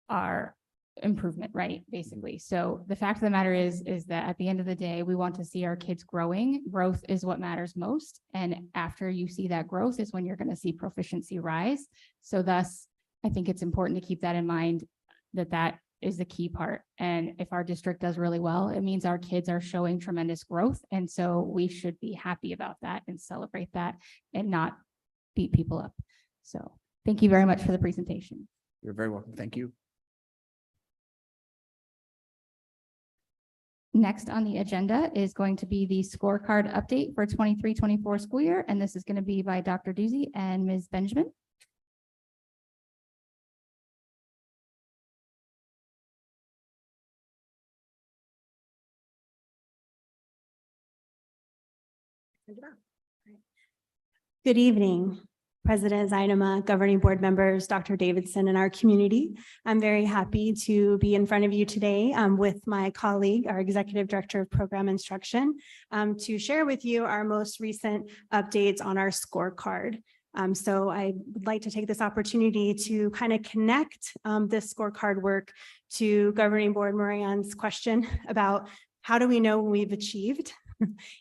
our improvement, right? Basically. So the fact of the matter is that at the end of the day, we want to see our kids growing. Growth is what matters most. And after you see that growth is when you're going to see proficiency rise. So thus, I think it's important to keep that in mind, that is the key part. And if our district does really well, it means our kids are showing tremendous growth. And so we should be happy about that and celebrate that and not beat people up. So thank you very much for the presentation. You're very welcome. Thank you. Next on the agenda is going to be the scorecard update for 23-24 school year. And this is going to be by Dr. Doozy and Ms. Benjamin. Good evening, President Zainama, governing board members, Dr. Davidson, and our community. I'm very happy to be in front of you today with my colleague, our Executive Director of Program Instruction, to share with you our most recent updates on our scorecard. So I would like to take this opportunity to kind of connect this scorecard work to Governing Board Moran's question about how do we know when we've achieved?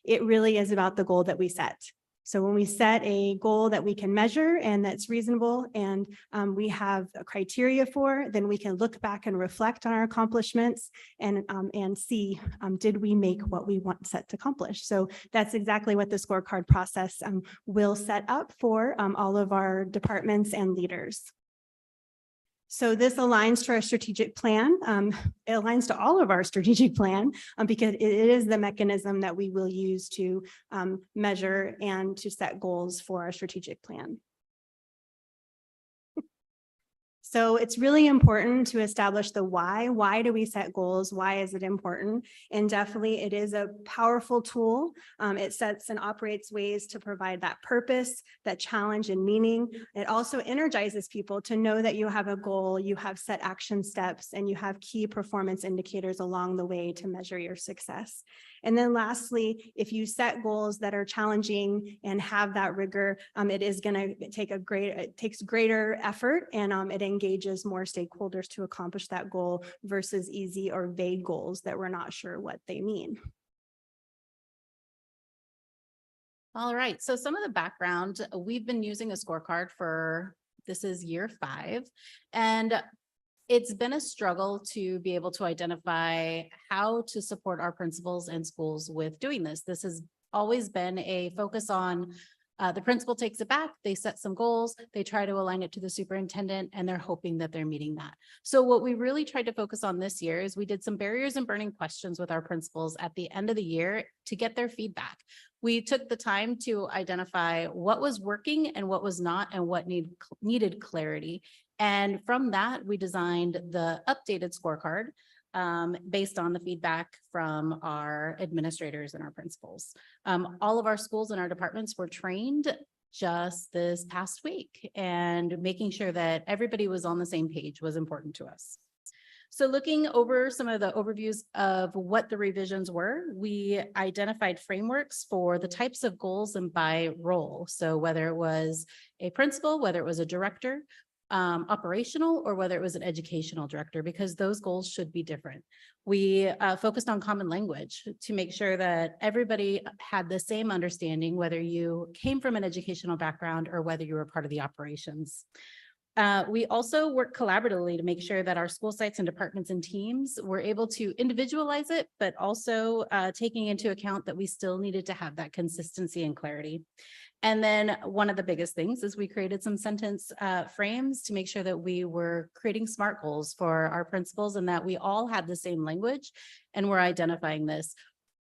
It really is about the goal that we set. So when we set a goal that we can measure and that's reasonable and we have a criteria for, then we can look back and reflect on our accomplishments and see, did we make what we want set to accomplish? So that's exactly what the scorecard process will set up for all of our departments and leaders. So this aligns to our strategic plan. It aligns to all of our strategic plan because it is the mechanism that we will use to measure and to set goals for our strategic plan. So it's really important to establish the why. Why do we set goals? Why is it important? And definitely it is a powerful tool. It sets and operates ways to provide that purpose, that challenge and meaning. It also energizes people to know that you have a goal, you have set action steps, and you have key performance indicators along the way to measure your success. And then lastly, if you set goals that are challenging and have that rigor, it is going to take it takes greater effort and it engages more stakeholders to accomplish that goal versus easy or vague goals that we're not sure what they mean. All right, so some of the background, we've been using a scorecard for, this is year 5, and it's been a struggle to be able to identify how to support our principals and schools with doing this. This has always been a focus on the principal takes it back, they set some goals, they try to align it to the superintendent, and they're hoping that they're meeting that. So what we really tried to focus on this year is we did some barriers and burning questions with our principals at the end of the year to get their feedback. We took the time to identify what was working and what was not and what needed clarity. And from that, we designed the updated scorecard based on the feedback from our administrators and our principals. All of our schools and our departments were trained just this past week, and making sure that everybody was on the same page was important to us. So looking over some of the overviews of what the revisions were, we identified frameworks for the types of goals and by role. So whether it was a principal, whether it was a director, operational, or whether it was an educational director, because those goals should be different. We focused on common language to make sure that everybody had the same understanding, whether you came from an educational background or whether you were part of the operations. We also work collaboratively to make sure that our school sites and departments and teams were able to individualize it, but also taking into account that we still needed to have that consistency and clarity. And then one of the biggest things is we created some sentence frames to make sure that we were creating SMART goals for our principals and that we all had the same language and we're identifying this.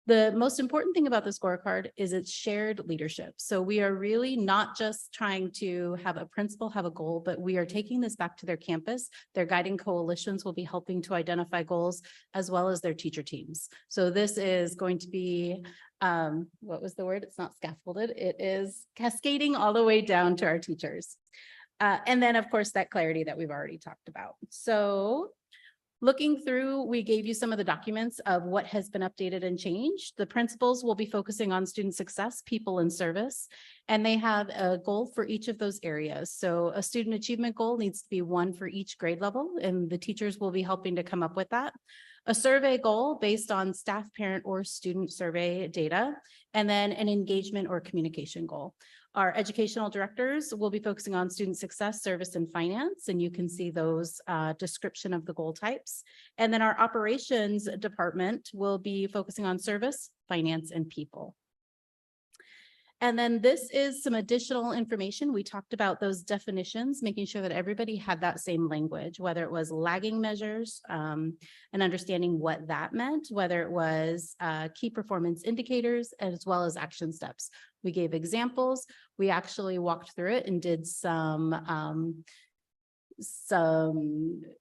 The most important thing about the scorecard is it's shared leadership. So we are really not just trying to have a principal have a goal, but we are taking this back to their campus. Their guiding coalitions will be helping to identify goals as well as their teacher teams. So this is going to be, what was the word? It's not scaffolded. It is cascading all the way down to our teachers. And then of course, that clarity that we've already talked about. So looking through, we gave you some of the documents of what has been updated and changed. The principals will be focusing on student success, people, and service, and they have a goal for each of those areas. So a student achievement goal needs to be one for each grade level, and the teachers will be helping to come up with that. A survey goal based on staff, parent, or student survey data, and then an engagement or communication goal. Our educational directors will be focusing on student success, service, and finance, and you can see those description of the goal types. And then our operations department will be focusing on service, finance, and people. And then this is some additional information. We talked about those definitions, making sure that everybody had that same language, whether it was lagging measures and understanding what that meant, whether it was key performance indicators, as well as action steps. We gave examples. We actually walked through it and did some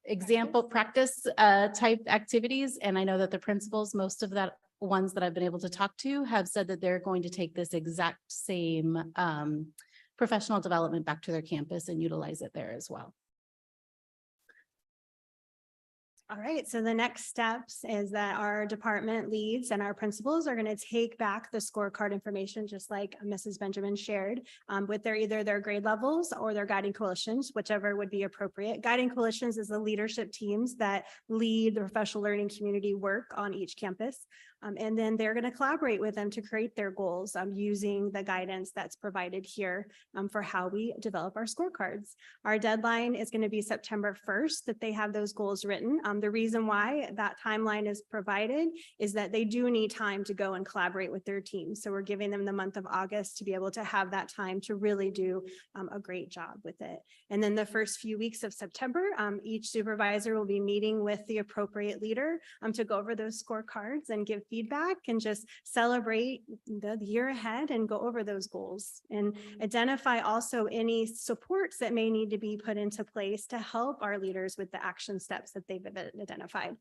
example practice type activities. And I know that the principals, most of that ones that I've been able to talk to have said that they're going to take this exact same professional development back to their campus and utilize it there as well. All right, so the next steps is that our department leads and our principals are going to take back the scorecard information, just like Mrs. Benjamin shared, with either their grade levels or their guiding coalitions, whichever would be appropriate. Guiding coalitions is the leadership teams that lead the professional learning community work on each campus. And then they're going to collaborate with them to create their goals using the guidance that's provided here for how we develop our scorecards. Our deadline is going to be September 1st that they have those goals written. The reason why that timeline is provided is that they do need time to go and collaborate with their teams. So we're giving them the month of August to be able to have that time to really do a great job with it. And then the first few weeks of September, each supervisor will be meeting with the appropriate leader to go over those scorecards and give feedback and just celebrate the year ahead and go over those goals and identify also any supports that may need to be put into place to help our leaders with the action steps that they've identified.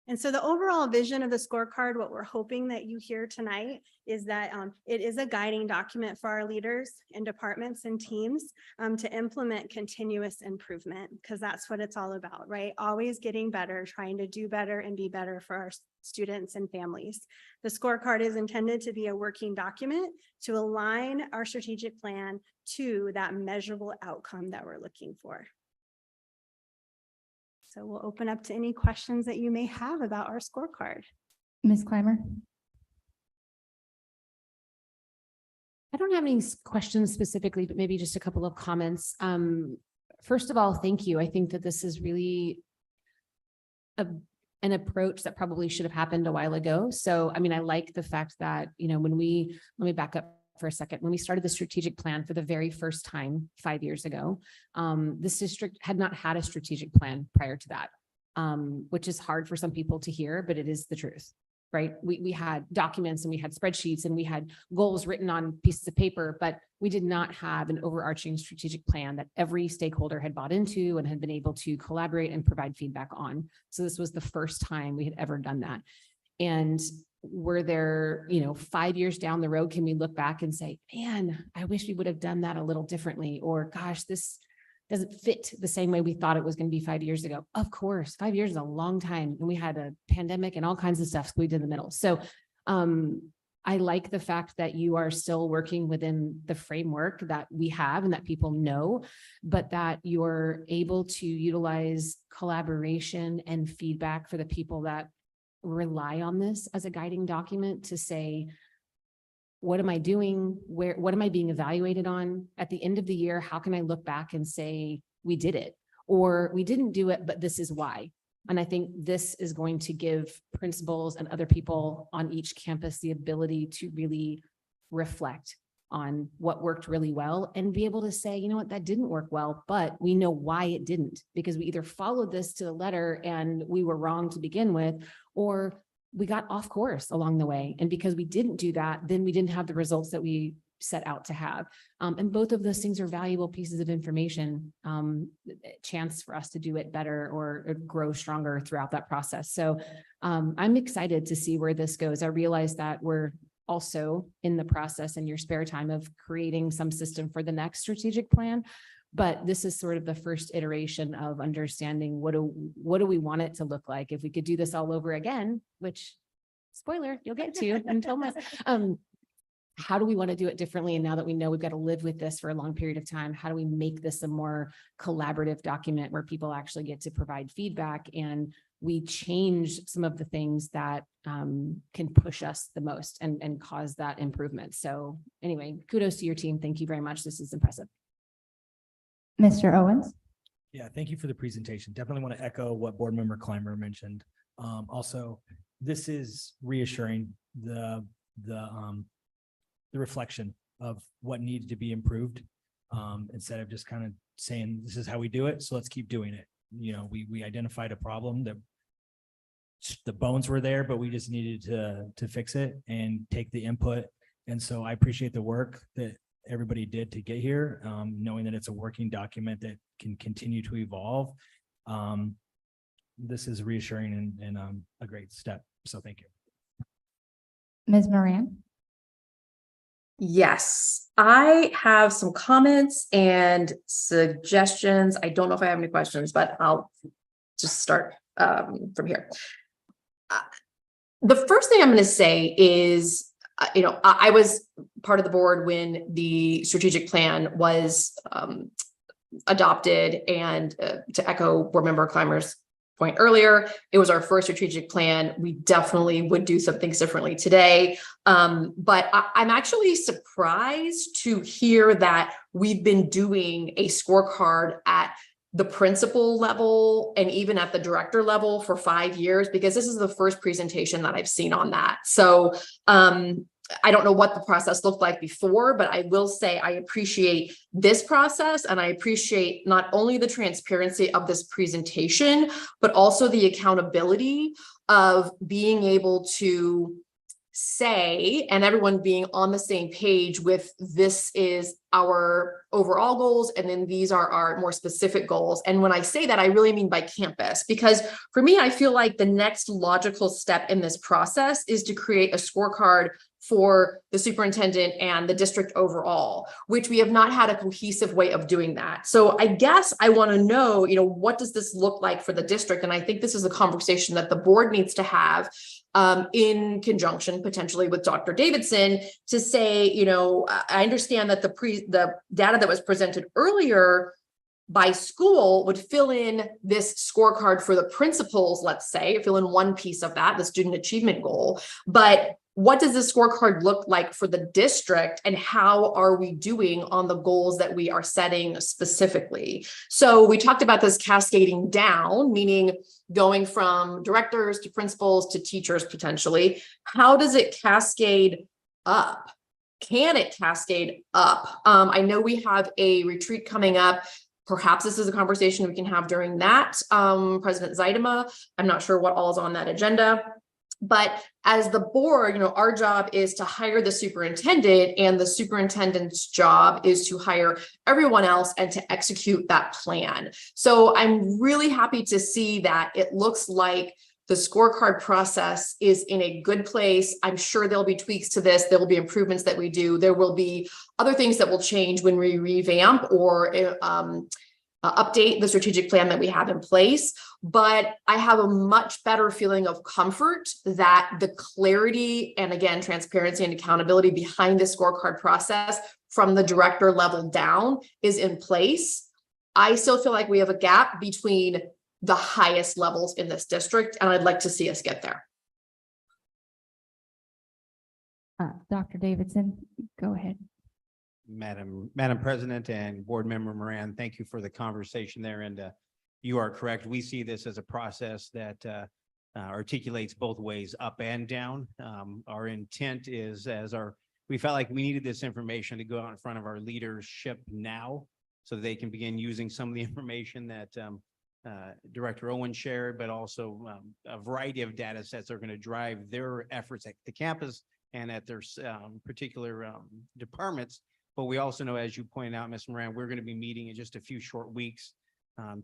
And so the overall vision of the scorecard, what we're hoping that you hear tonight is that it is a guiding document for our leaders and departments and teams to implement continuous improvement, because that's what it's all about, right? Always getting better, trying to do better and be better for our students and families. The scorecard is intended to be a working document to align our strategic plan to that measurable outcome that we're looking for. So we'll open up to any questions that you may have about our scorecard. Ms. Clymer? I don't have any questions specifically, but maybe just a couple of comments. First of all, thank you. I think that this is really an approach that probably should have happened a while ago. So, I mean, I like the fact that, you know, let me back up for a second. When we started the strategic plan for the very first time 5 years ago, this district had not had a strategic plan prior to that, which is hard for some people to hear, but it is the truth, right? We had documents and we had spreadsheets and we had goals written on pieces of paper, but we did not have an overarching strategic plan that every stakeholder had bought into and had been able to collaborate and provide feedback on. So this was the first time we had ever done that. And were there, 5 years down the road, can we look back and say, man, I wish we would have done that a little differently, or gosh, this doesn't fit the same way we thought it was going to be 5 years ago? Of course, 5 years is a long time, and we had a pandemic and all kinds of stuff squeezed in the middle. So I like the fact that you are still working within the framework that we have and that people know, but that you're able to utilize collaboration and feedback for the people that rely on this as a guiding document to say, what am I doing? What am I being evaluated on? At the end of the year, how can I look back and say, we did it, or we didn't do it, but this is why. And I think this is going to give principals and other people on each campus the ability to really reflect on what worked really well and be able to say, you know what, that didn't work well, but we know why it didn't, because we either followed this to the letter and we were wrong to begin with, or we got off course along the way. And because we didn't do that, then we didn't have the results that we set out to have. And both of those things are valuable pieces of information, chance for us to do it better or grow stronger throughout that process. So I'm excited to see where this goes. I realize that we're also in the process in your spare time of creating some system for the next strategic plan. But this is sort of the first iteration of understanding what do we want it to look like? If we could do this all over again, which, spoiler, you'll get to until my, how do we want to do it differently? And now that we know we've got to live with this for a long period of time, how do we make this a more collaborative document where people actually get to provide feedback and we change some of the things that can push us the most and cause that improvement? So anyway, kudos to your team. Thank you very much. This is impressive. Mr. Owens? Yeah, thank you for the presentation. Definitely want to echo what Board Member Clymer mentioned. Also, this is reassuring the reflection of what needed to be improved, instead of just kind of saying, this is how we do it, so let's keep doing it. You know, we identified a problem that the bones were there, but we just needed to fix it and take the input. And so I appreciate the work that everybody did to get here, knowing that it's a working document that can continue to evolve. This is reassuring and a great step. So thank you. Ms. Moran? Yes, I have some comments and suggestions. I don't know if I have any questions, but I'll just start from here. The first thing I'm going to say is, I was part of the board when the strategic plan was adopted, and to echo Board Member Clymer's point earlier, it was our first strategic plan. We definitely would do some things differently today. But I'm actually surprised to hear that we've been doing a scorecard at the principal level and even at the director level for 5 years, because this is the first presentation that I've seen on that. So I don't know what the process looked like before, but I will say I appreciate this process, and I appreciate not only the transparency of this presentation, but also the accountability of being able to say, and everyone being on the same page with, this is our overall goals, and then these are our more specific goals. And when I say that, I really mean by campus, because for me, I feel like the next logical step in this process is to create a scorecard for the superintendent and the district overall, which we have not had a cohesive way of doing that. So I guess I want to know, what does this look like for the district? And I think this is a conversation that the board needs to have in conjunction potentially with Dr. Davidson, to say, I understand that the data that was presented earlier by school would fill in this scorecard for the principals, let's say, fill in one piece of that, the student achievement goal. But what does the scorecard look like for the district, and how are we doing on the goals that we are setting specifically? So we talked about this cascading down, meaning going from directors to principals to teachers potentially. How does it cascade up? Can it cascade up? I know we have a retreat coming up. Perhaps this is a conversation we can have during that. President Zeidema, I'm not sure what all is on that agenda. But as the board, our job is to hire the superintendent, and the superintendent's job is to hire everyone else and to execute that plan. So I'm really happy to see that it looks like the scorecard process is in a good place. I'm sure there'll be tweaks to this. There will be improvements that we do. There will be other things that will change when we revamp or update the strategic plan that we have in place. But I have a much better feeling of comfort that the clarity and, again, transparency and accountability behind the scorecard process from the director level down is in place. I still feel like we have a gap between the highest levels in this district, and I'd like to see us get there. Dr. Davidson, go ahead. Madam President and Board Member Moran, thank you for the conversation there. And you are correct. We see this as a process that articulates both ways, up and down. Our intent is we felt like we needed this information to go out in front of our leadership now so that they can begin using some of the information that Director Owen shared, but also a variety of data sets are going to drive their efforts at the campus and at their particular departments. But we also know, as you pointed out, Ms. Moran, we're going to be meeting in just a few short weeks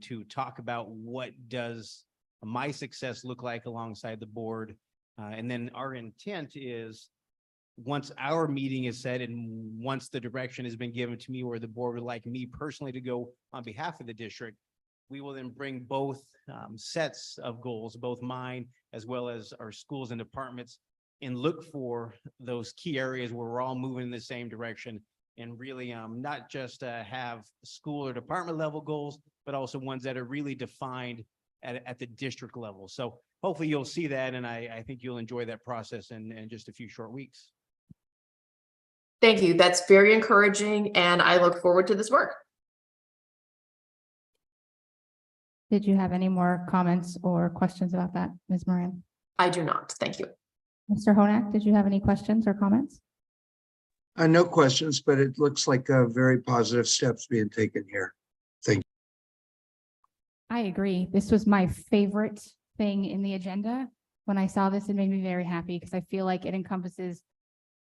to talk about what does my success look like alongside the board. And then our intent is once our meeting is set and once the direction has been given to me where the board would like me personally to go on behalf of the district, we will then bring both sets of goals, both mine as well as our schools and departments, and look for those key areas where we're all moving in the same direction and really not just have school or department level goals, but also ones that are really defined at the district level. So hopefully you'll see that, and I think you'll enjoy that process in just a few short weeks. Thank you. That's very encouraging, and I look forward to this work. Did you have any more comments or questions about that, Ms. Moran? I do not. Thank you. Mr. Honak, did you have any questions or comments? No questions, but it looks like very positive steps being taken here. Thank you. I agree. This was my favorite thing in the agenda. When I saw this, it made me very happy because I feel like it encompasses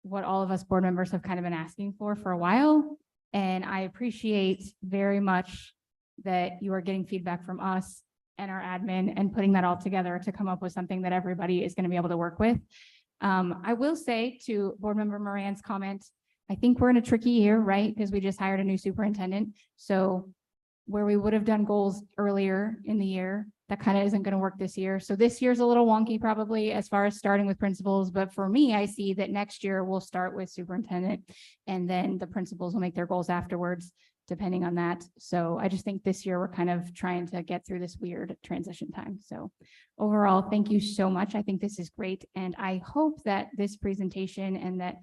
what all of us board members have kind of been asking for a while. And I appreciate very much that you are getting feedback from us and our admin and putting that all together to come up with something that everybody is going to be able to work with. I will say to Board Member Moran's comment, I think we're in a tricky year, right? Because we just hired a new superintendent. So where we would have done goals earlier in the year, that kind of isn't going to work this year. So this year's a little wonky probably as far as starting with principals. But for me, I see that next year we'll start with superintendent and then the principals will make their goals afterwards, depending on that. So I just think this year we're kind of trying to get through this weird transition time. So overall, thank you so much. I think this is great. And I hope that this presentation and that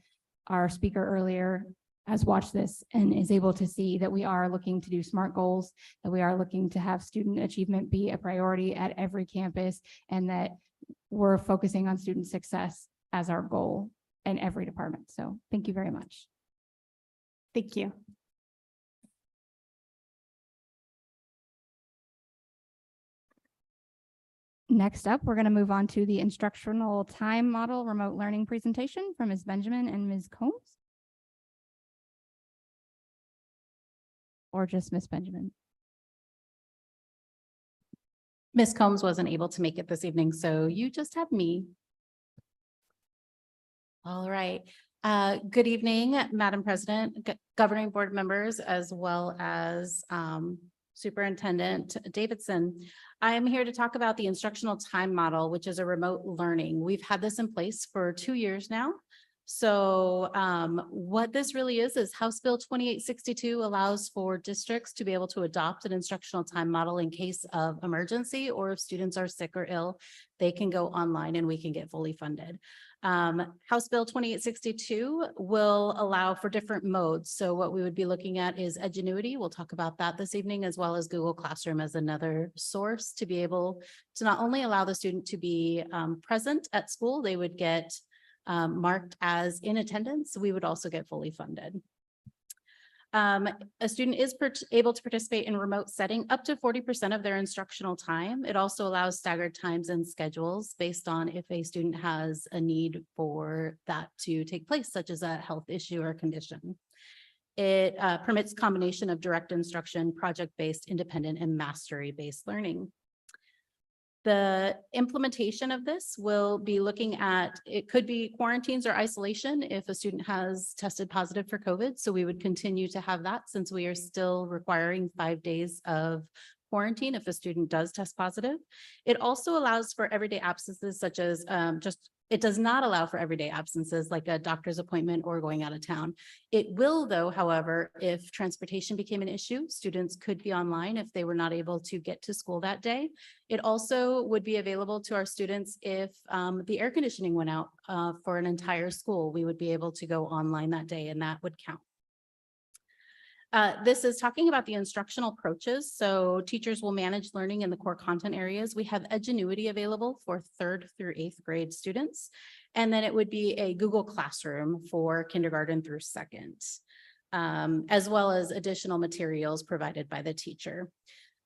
our speaker earlier has watched this and is able to see that we are looking to do SMART goals, that we are looking to have student achievement be a priority at every campus, and that we're focusing on student success as our goal in every department. So thank you very much. Thank you. Next up, we're going to move on to the instructional time model remote learning presentation from Ms. Benjamin and Ms. Combs. Or just Ms. Benjamin. Ms. Combs wasn't able to make it this evening, so you just have me. All right. Good evening, Madam President, governing board members, as well as Superintendent Davidson. I am here to talk about the instructional time model, which is a remote learning. We've had this in place for 2 years now. So what this really is House Bill 2862 allows for districts to be able to adopt an instructional time model in case of emergency, or if students are sick or ill, they can go online and we can get fully funded. House Bill 2862 will allow for different modes. So what we would be looking at is Edgenuity. We'll talk about that this evening, as well as Google Classroom as another source to be able to not only allow the student to be present at school, they would get marked as in attendance. We would also get fully funded. A student is able to participate in remote setting up to 40% of their instructional time. It also allows staggered times and schedules based on if a student has a need for that to take place, such as a health issue or condition. It permits combination of direct instruction, project-based, independent, and mastery-based learning. The implementation of this will be looking at, it could be quarantines or isolation if a student has tested positive for COVID. So we would continue to have that since we are still requiring 5 days of quarantine if a student does test positive. It also allows for everyday absences such as just It does not allow for everyday absences like a doctor's appointment or going out of town. It will though, however, if transportation became an issue, students could be online if they were not able to get to school that day. It also would be available to our students if the air conditioning went out for an entire school. We would be able to go online that day and that would count. This is talking about the instructional approaches. So teachers will manage learning in the core content areas. We have Edgenuity available for 3rd through 8th grade students. And then it would be a Google Classroom for kindergarten through 2nd, as well as additional materials provided by the teacher.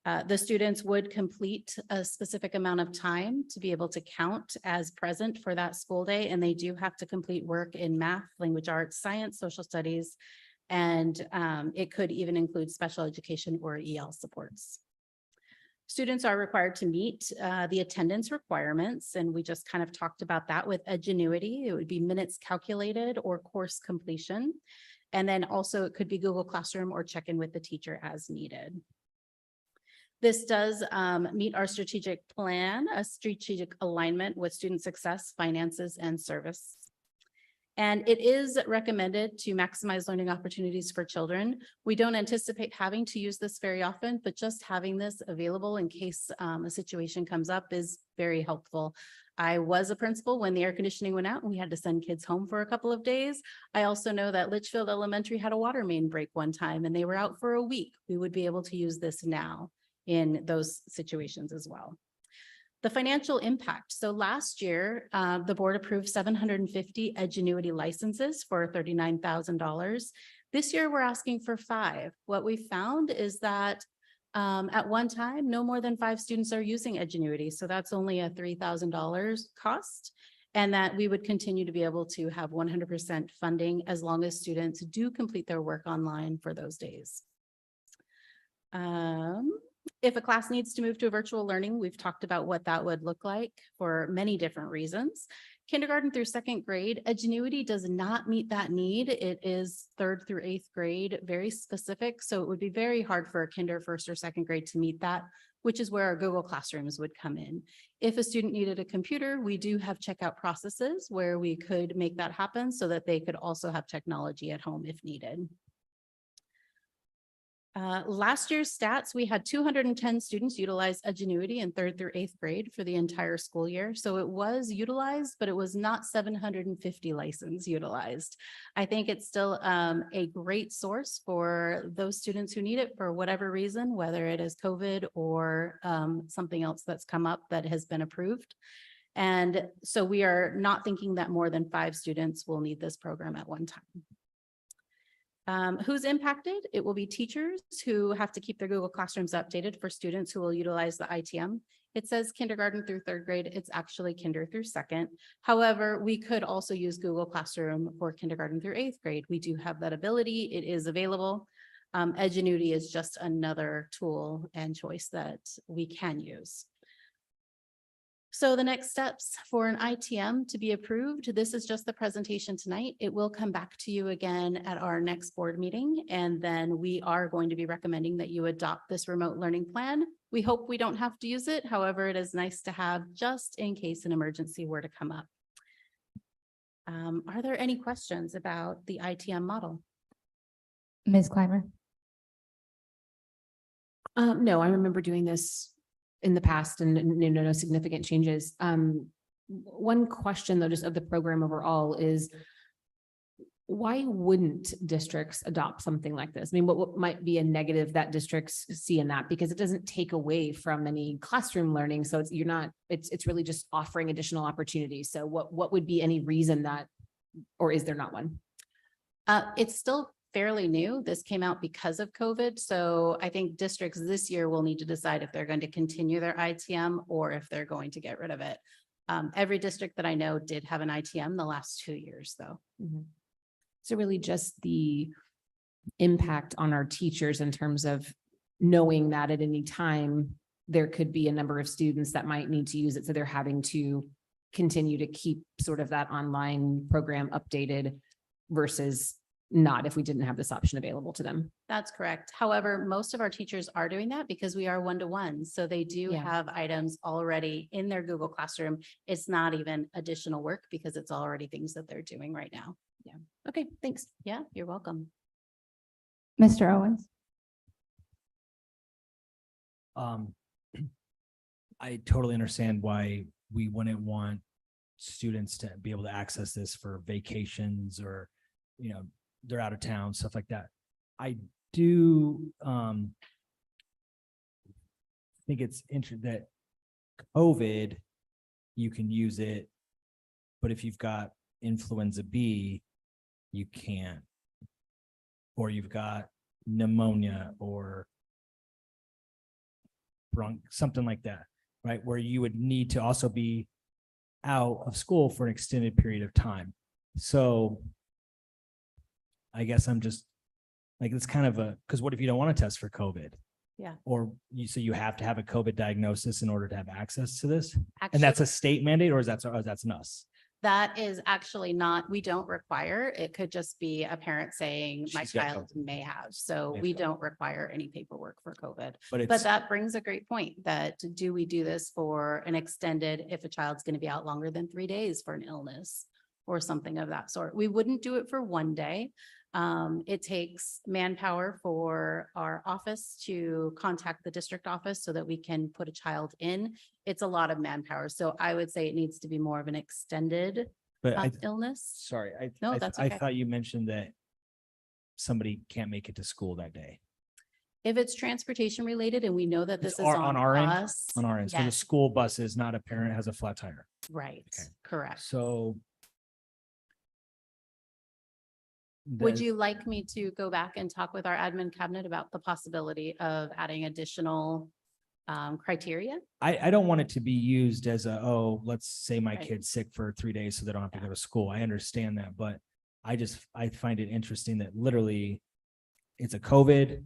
The students would complete a specific amount of time to be able to count as present for that school day. And they do have to complete work in math, language arts, science, social studies, and it could even include special education or EL supports. Students are required to meet the attendance requirements, and we just kind of talked about that with Edgenuity. It would be minutes calculated or course completion. And then also it could be Google Classroom or check in with the teacher as needed. This does meet our strategic plan, a strategic alignment with student success, finances, and service. And it is recommended to maximize learning opportunities for children. We don't anticipate having to use this very often, but just having this available in case a situation comes up is very helpful. I was a principal when the air conditioning went out and we had to send kids home for a couple of days. I also know that Litchfield Elementary had a water main break one time and they were out for a week. We would be able to use this now in those situations as well. The financial impact. So last year, the board approved 750 Edgenuity licenses for $39,000. This year, we're asking for 5. What we found is that at one time, no more than 5 students are using Edgenuity. So that's only a $3,000 cost. And that we would continue to be able to have 100% funding as long as students do complete their work online for those days. If a class needs to move to virtual learning, we've talked about what that would look like for many different reasons. Kindergarten through 2nd grade, Edgenuity does not meet that need. It is 3rd through 8th grade, very specific. So it would be very hard for a kinder 1st or 2nd grade to meet that, which is where our Google Classrooms would come in. If a student needed a computer, we do have checkout processes where we could make that happen so that they could also have technology at home if needed. Last year's stats, we had 210 students utilize Edgenuity in 3rd through 8th grade for the entire school year. So it was utilized, but it was not 750 license utilized. I think it's still a great source for those students who need it for whatever reason, whether it is COVID or something else that's come up that has been approved. And so we are not thinking that more than 5 students will need this program at one time. Who's impacted? It will be teachers who have to keep their Google Classrooms updated for students who will utilize the ITM. It says kindergarten through 3rd grade. It's actually kinder through 2nd. However, we could also use Google Classroom for kindergarten through 8th grade. We do have that ability. It is available. Edgenuity is just another tool and choice that we can use. So the next steps for an ITM to be approved, this is just the presentation tonight. It will come back to you again at our next board meeting. And then we are going to be recommending that you adopt this remote learning plan. We hope we don't have to use it. However, it is nice to have just in case an emergency were to come up. Are there any questions about the ITM model? Ms. Clymer? No, I remember doing this in the past and no significant changes. One question though, just of the program overall is, why wouldn't districts adopt something like this? I mean, what might be a negative that districts see in that? Because it doesn't take away from any classroom learning. So it's really just offering additional opportunities. So what would be any reason that, or is there not one? It's still fairly new. This came out because of COVID. So I think districts this year will need to decide if they're going to continue their ITM or if they're going to get rid of it. Every district that I know did have an ITM the last 2 years though. Mm-hmm. So really just the impact on our teachers in terms of knowing that at any time there could be a number of students that might need to use it. So they're having to continue to keep sort of that online program updated versus not if we didn't have this option available to them. That's correct. However, most of our teachers are doing that because we are one-to-one. So they do Yeah. have items already in their Google Classroom. It's not even additional work because it's already things that they're doing right now. Okay, thanks. Yeah, you're welcome. Mr. Owens. I totally understand why we wouldn't want students to be able to access this for vacations or, they're out of town, stuff like that. I do, think it's interesting that COVID, you can use it, but if you've got influenza B, you can't. Or you've got pneumonia or something like that, right? Where you would need to also be out of school for an extended period of time. So I guess I'm just like, it's kind of because what if you don't want to test for COVID? Yeah. Or so you have to have a COVID diagnosis in order to have access to this? And Actually, that's a state mandate, or that's us? that is actually not, we don't require, it could just be a parent saying my She's got child may have. So May we have. don't require any paperwork for COVID. But But that brings a great point that do we do this for an extended, if a child's going to be out longer than 3 days for an illness or something of that sort? We wouldn't do it for one day. It takes manpower for our office to contact the district office so that we can put a child in. It's a lot of manpower. So I would say it needs to be more of an extended But illness. sorry, No, that's I okay. thought you mentioned that somebody can't make it to school that day. If it's transportation related and we know that this It's is on on our end? us. On our end, so the yes, school bus is not a parent has a flat tire. Right, Okay. correct. So. Would the- you like me to go back and talk with our admin cabinet about the possibility of adding additional criteria? I don't want it to be used as let's say my Right. kid's sick for 3 days so they don't have to go to school. I understand that, but I find it interesting that literally it's a COVID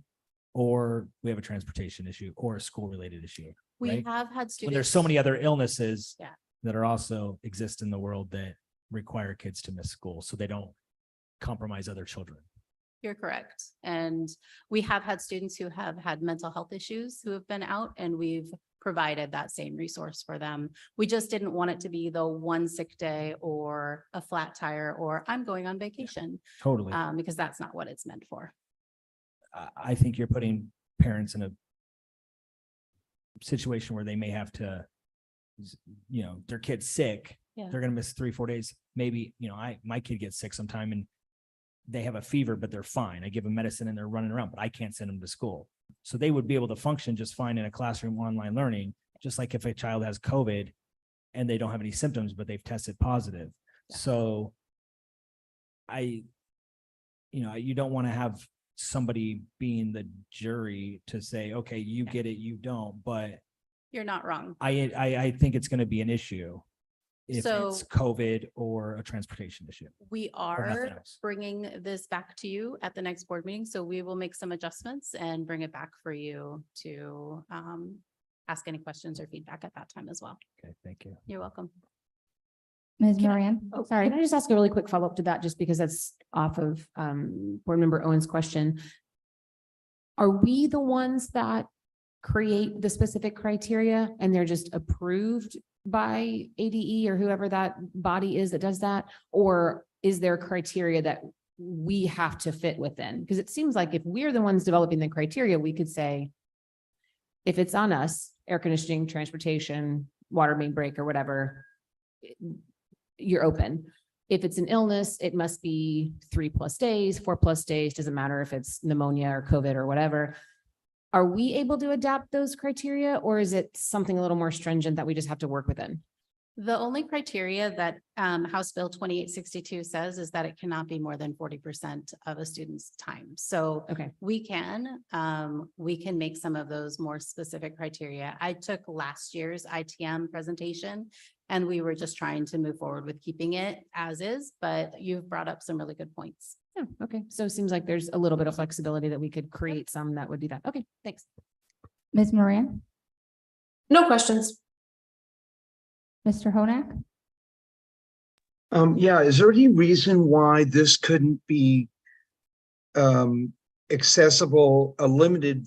or we have a transportation issue or a school related issue. We Right. have had students. When there's so many other illnesses Yeah. that are also exist in the world that require kids to miss school so they don't compromise other children. You're correct. And we have had students who have had mental health issues who have been out and we've provided that same resource for them. We just didn't want it to be the one sick day or a flat tire or I'm going on vacation, Totally. because that's not what it's meant for. I think you're putting parents in a situation where they may have to, their kid's sick. Yeah. They're going to miss 3-4 days. Maybe, my kid gets sick sometime and they have a fever, but they're fine. I give them medicine and they're running around, but I can't send them to school. So they would be able to function just fine in a classroom online learning, just like if a child has COVID and they don't have any symptoms, but they've tested positive. Yeah. So you don't want to have somebody being the jury to say, okay, you Yeah. get it, you don't, but You're not wrong. I think it's going to be an issue if So- it's COVID or a transportation issue. We or nothing are else. bringing this back to you at the next board meeting. So we will make some adjustments and bring it back for you to ask any questions or feedback at that time as well. Okay, thank you. You're welcome. Ms. Can I- Moran, Oh, sorry. Can I just ask a really quick follow-up to that, just because that's off of Board Member Owen's question? Are we the ones that create the specific criteria and they're just approved by ADE or whoever that body is that does that? Or is there criteria that we have to fit within? Because it seems like if we're the ones developing the criteria, we could say, if it's on us, air conditioning, transportation, water main break or whatever, you're open. If it's an illness, it must be 3+ days, 4+ days, doesn't matter if it's pneumonia or COVID or whatever. Are we able to adapt those criteria or is it something a little more stringent that we just have to work within? The only criteria that House Bill 2862 says is that it cannot be more than 40% of a student's time. So Okay. we can make some of those more specific criteria. I took last year's ITM presentation and we were just trying to move forward with keeping it as is, but you've brought up some really good points. Yeah, okay. So it seems like there's a little bit of flexibility that we could create some that would do that. Okay, thanks. Ms. Moran, No questions. Mr. Honak, Yeah, is there any reason why this couldn't be accessible, a limited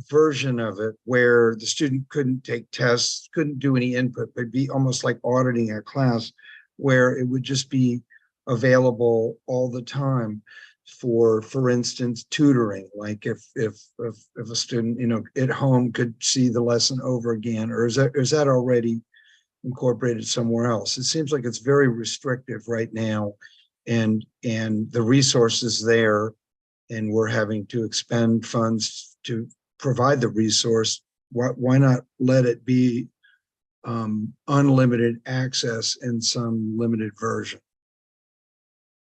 version of it where the student couldn't take tests, couldn't do any input, but be almost like auditing a class where it would just be available all the time for instance, tutoring, like if a student, at home could see the lesson over again, or is that already incorporated somewhere else? It seems like it's very restrictive right now, and the resources there, and we're having to expend funds to provide the resource. Why not let it be unlimited access in some limited version?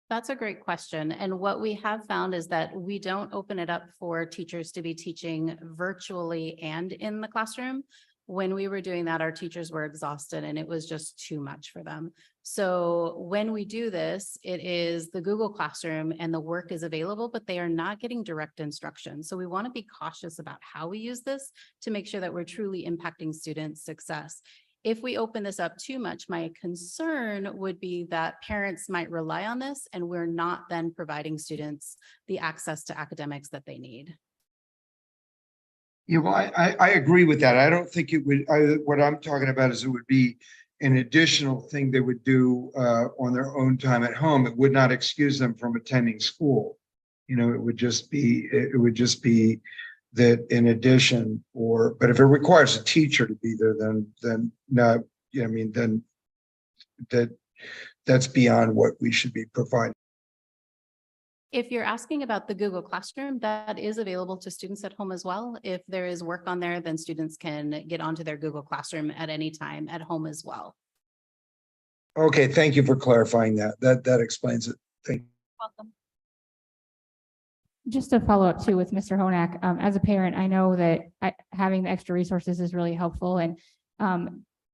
That's a great question. And what we have found is that we don't open it up for teachers to be teaching virtually and in the classroom. When we were doing that, our teachers were exhausted and it was just too much for them. So when we do this, it is the Google Classroom and the work is available, but they are not getting direct instruction. So we want to be cautious about how we use this to make sure that we're truly impacting students' success. If we open this up too much, my concern would be that parents might rely on this and we're not then providing students the access to academics that they need. Yeah, well, I agree with that. I don't think it would, what I'm talking about is it would be an additional thing they would do on their own time at home. It would not excuse them from attending school. It would just be that in addition, but if it requires a teacher to be there, then no, then that's beyond what we should be providing. If you're asking about the Google Classroom, that is available to students at home as well. If there is work on there, then students can get onto their Google Classroom at any time at home as well. Okay, thank you for clarifying that. That explains it. Thank you. Welcome. Just to follow up too with Mr. Honak, as a parent, I know that having the extra resources is really helpful. And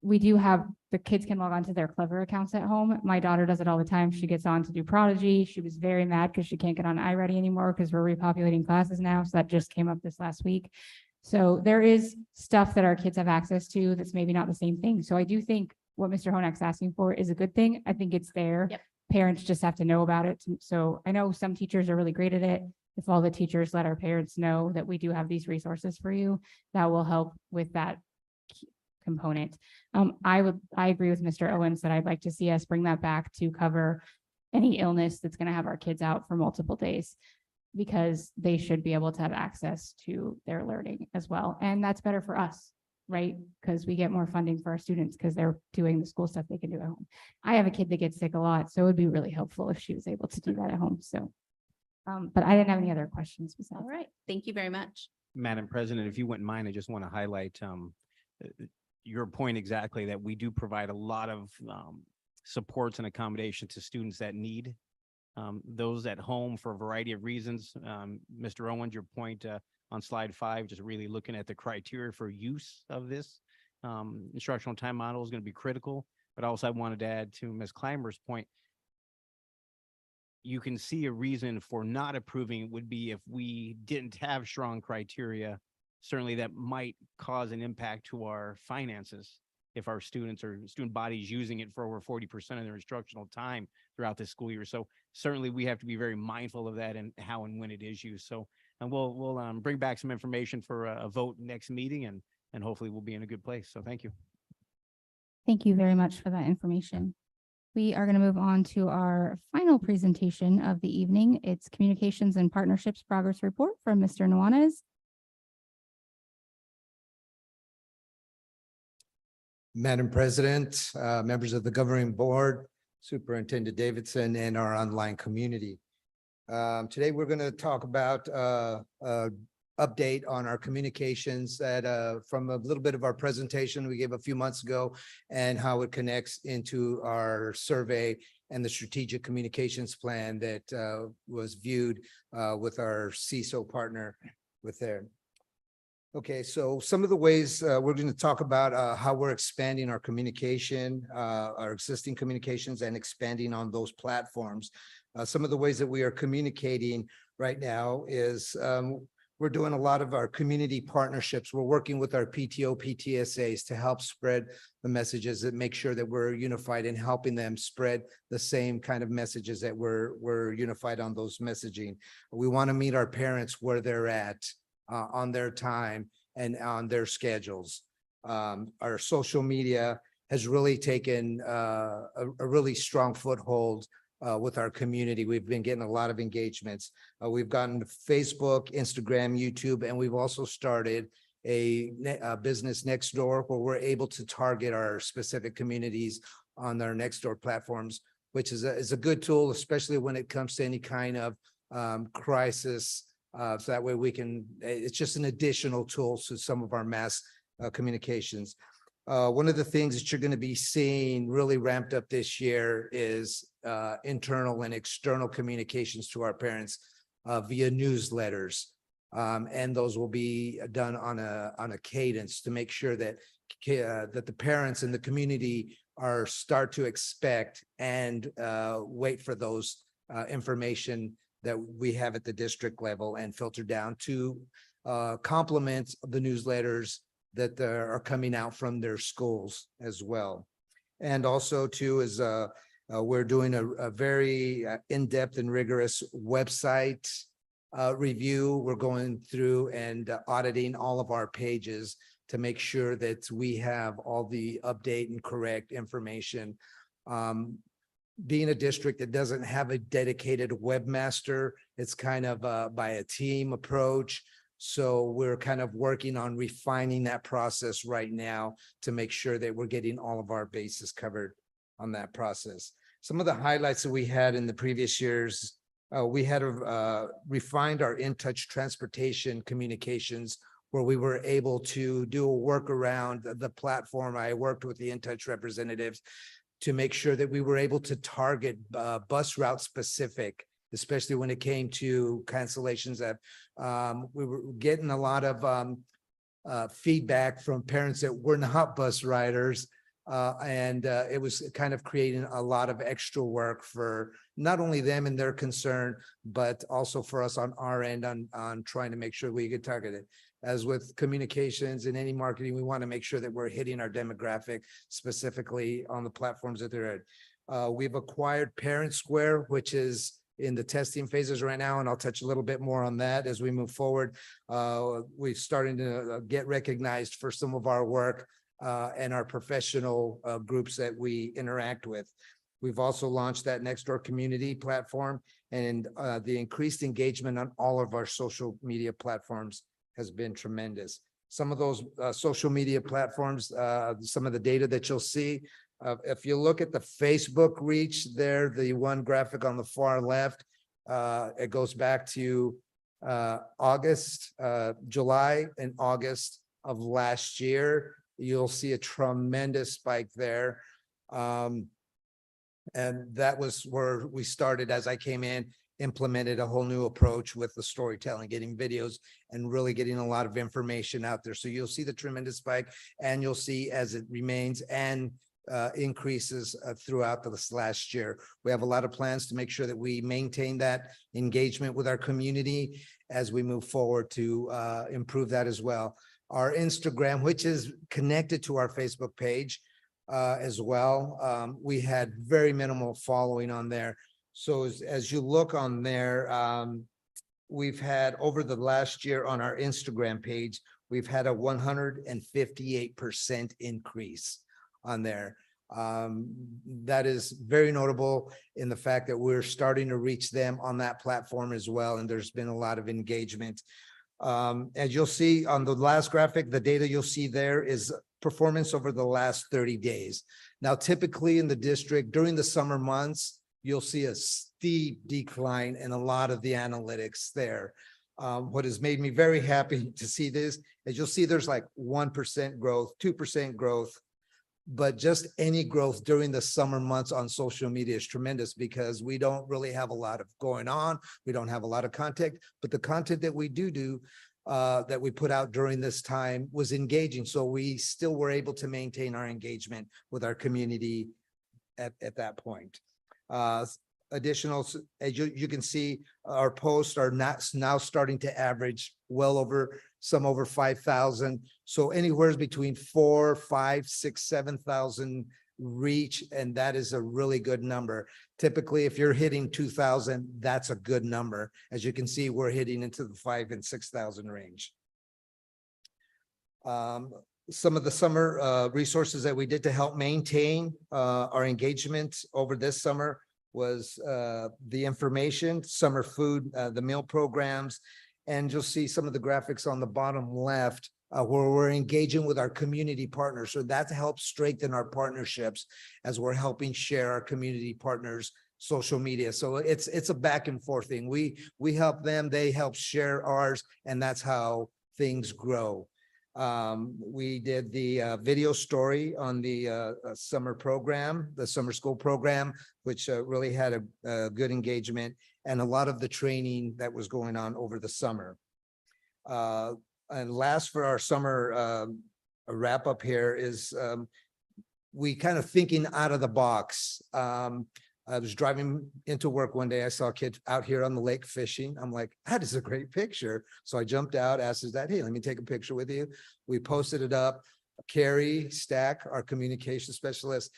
we do have, the kids can log on to their Clever accounts at home. My daughter does it all the time. She gets on to do Prodigy. She was very mad because she can't get on iReady anymore because we're repopulating classes now. So that just came up this last week. So there is stuff that our kids have access to that's maybe not the same thing. So I do think what Mr. Honak's asking for is a good thing. I think it's there. Yep. Parents just have to know about it. So I know some teachers are really great at it. If all the teachers let our parents know that we do have these resources for you, that will help with that component. I agree with Mr. Owens that I'd like to see us bring that back to cover any illness that's going to have our kids out for multiple days, because they should be able to have access to their learning as well. And that's better for us, right? Because we get more funding for our students because they're doing the school stuff they can do at home. I have a kid that gets sick a lot, so it would be really helpful if she was able to do that at home. So, but I didn't have any other questions besides. All right. Thank you very much. Madam President, if you wouldn't mind, I just want to highlight your point exactly, that we do provide a lot of supports and accommodation to students that need those at home for a variety of reasons. Mr. Owens, your point on slide 5, just really looking at the criteria for use of this instructional time model is going to be critical. But also I wanted to add to Ms. Clymer's point, you can see a reason for not approving would be if we didn't have strong criteria. Certainly that might cause an impact to our finances if our students or student bodies using it for over 40% of their instructional time throughout the school year. So certainly we have to be very mindful of that and how and when it is used. So, and we'll bring back some information for a vote next meeting, and hopefully we'll be in a good place. So thank you. Thank you very much for that information. We are going to move on to our final presentation of the evening. It's Communications and Partnerships Progress Report from Mr. Nuanez. Madam President, members of the governing board, Superintendent Davidson, and our online community. Today, we're going to talk about update on our communications that from a little bit of our presentation we gave a few months ago, and how it connects into our survey and the strategic communications plan that was viewed with our CISO partner with there. Okay, so some of the ways we're going to talk about how we're expanding our communication, our existing communications, and expanding on those platforms. Some of the ways that we are communicating right now is we're doing a lot of our community partnerships. We're working with our PTO, PTSAs to help spread the messages and make sure that we're unified in helping them spread the same kind of messages that we're unified on those messaging. We want to meet our parents where they're at on their time and on their schedules. Our social media has really taken a really strong foothold with our community. We've been getting a lot of engagements. We've gotten Facebook, Instagram, YouTube, and we've also started a business next door where we're able to target our specific communities on our next door platforms, which is a good tool, especially when it comes to any kind of crisis. So that way we can, it's just an additional tool to some of our mass communications. One of the things that you're going to be seeing really ramped up this year is internal and external communications to our parents via newsletters. And those will be done on a cadence to make sure that that the parents and the community start to expect and wait for those information that we have at the district level and filter down to complement the newsletters that are coming out from their schools as well. And also too is we're doing a very in-depth and rigorous website review. We're going through and auditing all of our pages to make sure that we have all the update and correct information. Being a district that doesn't have a dedicated webmaster, it's kind of by a team approach. So we're kind of working on refining that process right now to make sure that we're getting all of our bases covered on that process. Some of the highlights that we had in the previous years, we had refined our in-touch transportation communications where we were able to do a workaround the platform. I worked with the in-touch representatives to make sure that we were able to target bus route specific, especially when it came to cancellations. That we were getting a lot of feedback from parents that were not bus riders. And it was kind of creating a lot of extra work for not only them and their concern, but also for us on our end on trying to make sure we get targeted. As with communications and any marketing, we want to make sure that we're hitting our demographic specifically on the platforms that they're at. We've acquired Parent Square, which is in the testing phases right now, and I'll touch a little bit more on that as we move forward. We're starting to get recognized for some of our work and our professional groups that we interact with. We've also launched that Nextdoor community platform, and the increased engagement on all of our social media platforms has been tremendous. Some of those social media platforms, some of the data that you'll see, if you look at the Facebook reach there, the one graphic on the far left, it goes back to August, July and August of last year. You'll see a tremendous spike there. And that was where we started as I came in, implemented a whole new approach with the storytelling, getting videos and really getting a lot of information out there. So you'll see the tremendous spike, and you'll see as it remains and increases throughout this last year. We have a lot of plans to make sure that we maintain that engagement with our community as we move forward to improve that as well. Our Instagram, which is connected to our Facebook page as well. We had very minimal following on there. So as you look on there, we've had over the last year on our Instagram page, we've had a 158% increase on there. That is very notable in the fact that we're starting to reach them on that platform as well. And there's been a lot of engagement. As you'll see on the last graphic, the data you'll see there is performance over the last 30 days. Now, typically in the district during the summer months, you'll see a steep decline in a lot of the analytics there. What has made me very happy to see this is you'll see there's like 1% growth, 2% growth, but just any growth during the summer months on social media is tremendous because we don't really have a lot of going on. We don't have a lot of content, but the content that we do that we put out during this time was engaging. So we still were able to maintain our engagement with our community at that point. additional, as you can see, our posts are not now starting to average well over, some over 5,000. So anywhere between 4, 5, 6, 7,000 reach, and that is a really good number. Typically, if you're hitting 2,000, that's a good number. As you can see, we're hitting into the 5,000 and 6,000 range. Some of the summer resources that we did to help maintain our engagement over this summer was the information, summer food, the meal programs, and you'll see some of the graphics on the bottom left where we're engaging with our community partners. So that helps strengthen our partnerships as we're helping share our community partners' social media. So it's a back and forth thing. We help them, they help share ours, and that's how things grow. We did the video story on the summer program, the summer school program, which really had a good engagement, and a lot of the training that was going on over the summer. And last for our summer wrap up here is we kind of thinking out of the box. I was driving into work one day. I saw a kid out here on the lake fishing. I'm like, that is a great picture. So I jumped out, asked his dad, hey, let me take a picture with you. We posted it up. Carrie Stack, our communication specialist,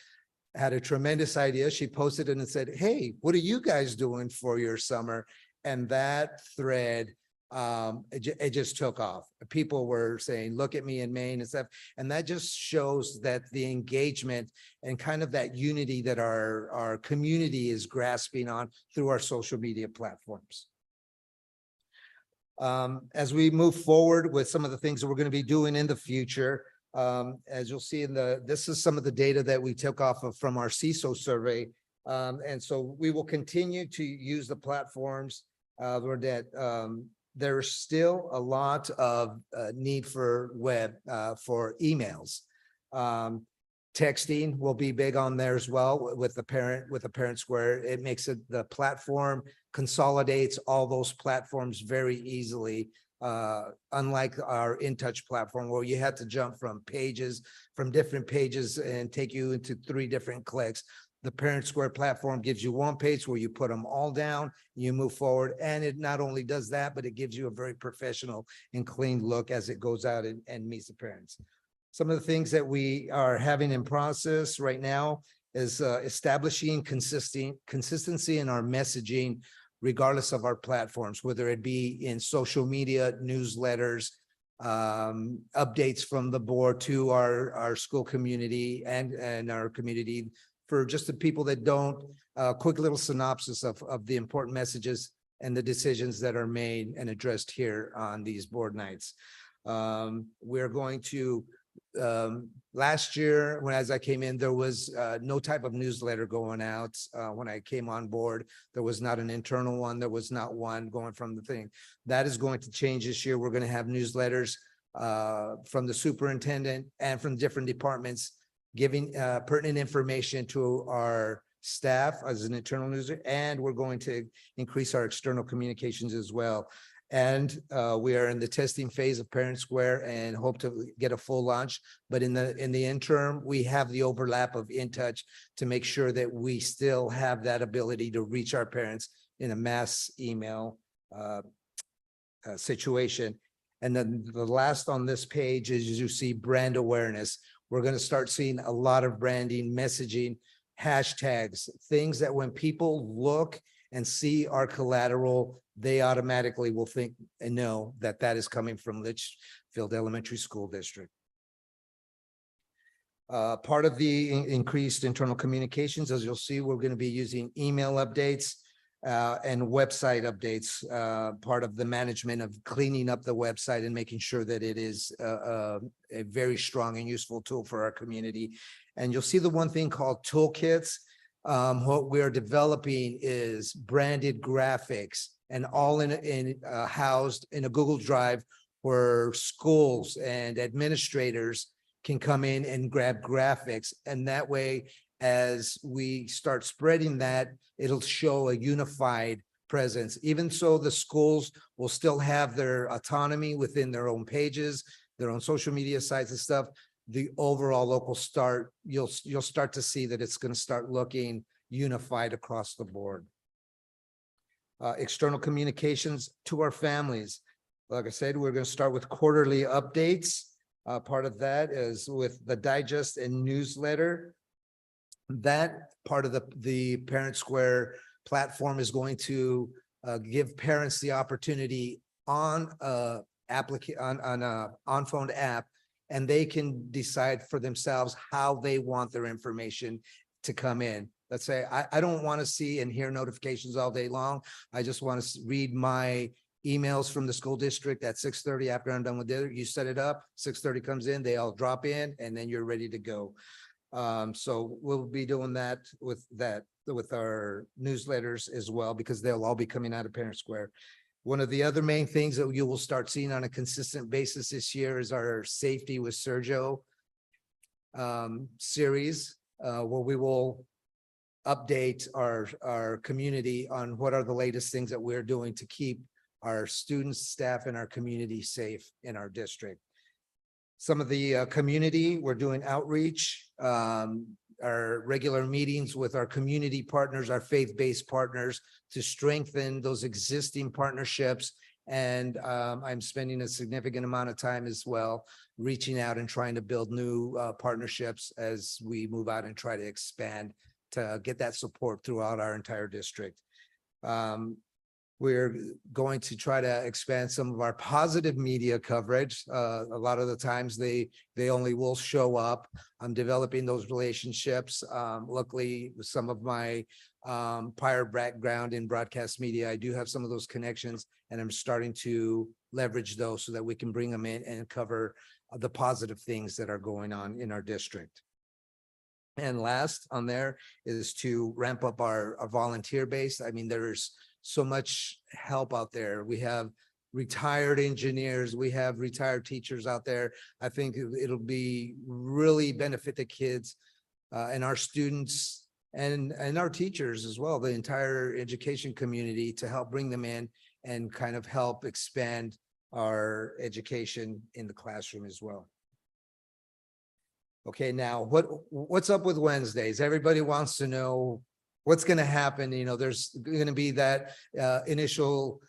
had a tremendous idea. She posted it and said, hey, what are you guys doing for your summer? And that thread, it just took off. People were saying, look at me in Maine and stuff. And that just shows that the engagement and kind of that unity that our community is grasping on through our social media platforms. As we move forward with some of the things that we're going to be doing in the future, as you'll see this is some of the data that we took off of from our CISO survey. And so we will continue to use the platforms that there's still a lot of need for web, for emails. Texting will be big on there as well with the parent square. It makes it, the platform consolidates all those platforms very easily. Unlike our InTouch platform where you had to jump from different pages and take you into 3 different clicks. The Parent Square platform gives you one page where you put them all down, you move forward, and it not only does that, but it gives you a very professional and clean look as it goes out and meets the parents. Some of the things that we are having in process right now is establishing consistency in our messaging, regardless of our platforms, whether it be in social media, newsletters, updates from the board to our school community and our community. For just the people that don't, quick little synopsis of the important messages and the decisions that are made and addressed here on these board nights. We're going to, last year, as I came in, there was no type of newsletter going out. When I came on board, there was not an internal one. There was not one going from the thing. That is going to change this year. We're going to have newsletters from the superintendent and from different departments, giving pertinent information to our staff as an internal newsletter, and we're going to increase our external communications as well. And we are in the testing phase of Parent Square and hope to get a full launch. But in the interim, we have the overlap of InTouch to make sure that we still have that ability to reach our parents in a mass email situation. And then the last on this page is, as you see, brand awareness. We're going to start seeing a lot of branding, messaging, hashtags, things that when people look and see our collateral, they automatically will think and know that that is coming from Litchfield Elementary School District. Part of the increased internal communications, as you'll see, we're going to be using email updates and website updates, part of the management of cleaning up the website and making sure that it is a very strong and useful tool for our community. And you'll see the one thing called toolkits. What we're developing is branded graphics and all housed in a Google Drive where schools and administrators can come in and grab graphics. And that way, as we start spreading that, it'll show a unified presence. Even so, the schools will still have their autonomy within their own pages, their own social media sites and stuff. The overall local you'll start to see that it's going to start looking unified across the board. External communications to our families. Like I said, we're going to start with quarterly updates. Part of that is with the digest and newsletter. That part of the Parent Square platform is going to give parents the opportunity on a on-phone app, and they can decide for themselves how they want their information to come in. Let's say I don't want to see and hear notifications all day long. I just want to read my emails from the school district at 6:30 after I'm done with it. You set it up, 6:30 comes in, they all drop in, and then you're ready to go. So we'll be doing that with our newsletters as well, because they'll all be coming out of Parent Square. One of the other main things that you will start seeing on a consistent basis this year is our Safety with Sergio series, where we will update our community on what are the latest things that we're doing to keep our students, staff, and our community safe in our district. Some of the community, we're doing outreach, our regular meetings with our community partners, our faith-based partners, to strengthen those existing partnerships. And I'm spending a significant amount of time as well, reaching out and trying to build new partnerships as we move out and try to expand to get that support throughout our entire district. We're going to try to expand some of our positive media coverage. A lot of the times they only will show up. I'm developing those relationships. Luckily, with some of my prior background in broadcast media, I do have some of those connections, and I'm starting to leverage those so that we can bring them in and cover the positive things that are going on in our district. And last on there is to ramp up our volunteer base. I mean, there's so much help out there. We have retired engineers, we have retired teachers out there. I think it'll be really benefit the kids and our students and our teachers as well, the entire education community, to help bring them in and kind of help expand our education in the classroom as well. Okay, now what's up with Wednesdays? Everybody wants to know what's going to happen. You know, there's going to be that initial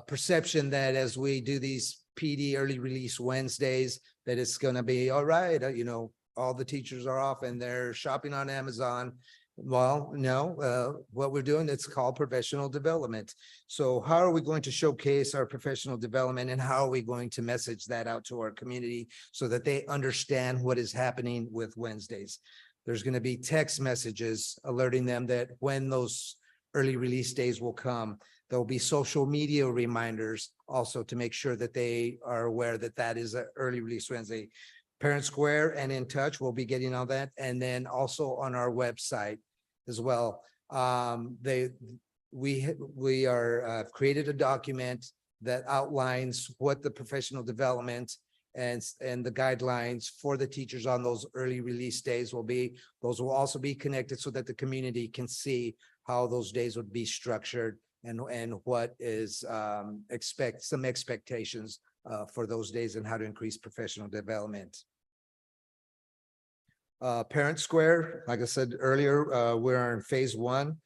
perception that as we do these PD early release Wednesdays, that it's going to be all right. You know, all the teachers are off and they're shopping on Amazon. Well, no, what we're doing, it's called professional development. So how are we going to showcase our professional development, and how are we going to message that out to our community so that they understand what is happening with Wednesdays? There's going to be text messages alerting them that when those early release days will come. There'll be social media reminders also to make sure that they are aware that that is an early release Wednesday. Parent Square and In Touch will be getting all that. And then also on our website as well. We are created a document that outlines what the professional development and the guidelines for the teachers on those early release days will be. Those will also be connected so that the community can see how those days would be structured and what is some expectations for those days and how to increase professional development. Parent Square, like I said earlier, we're in phase 1.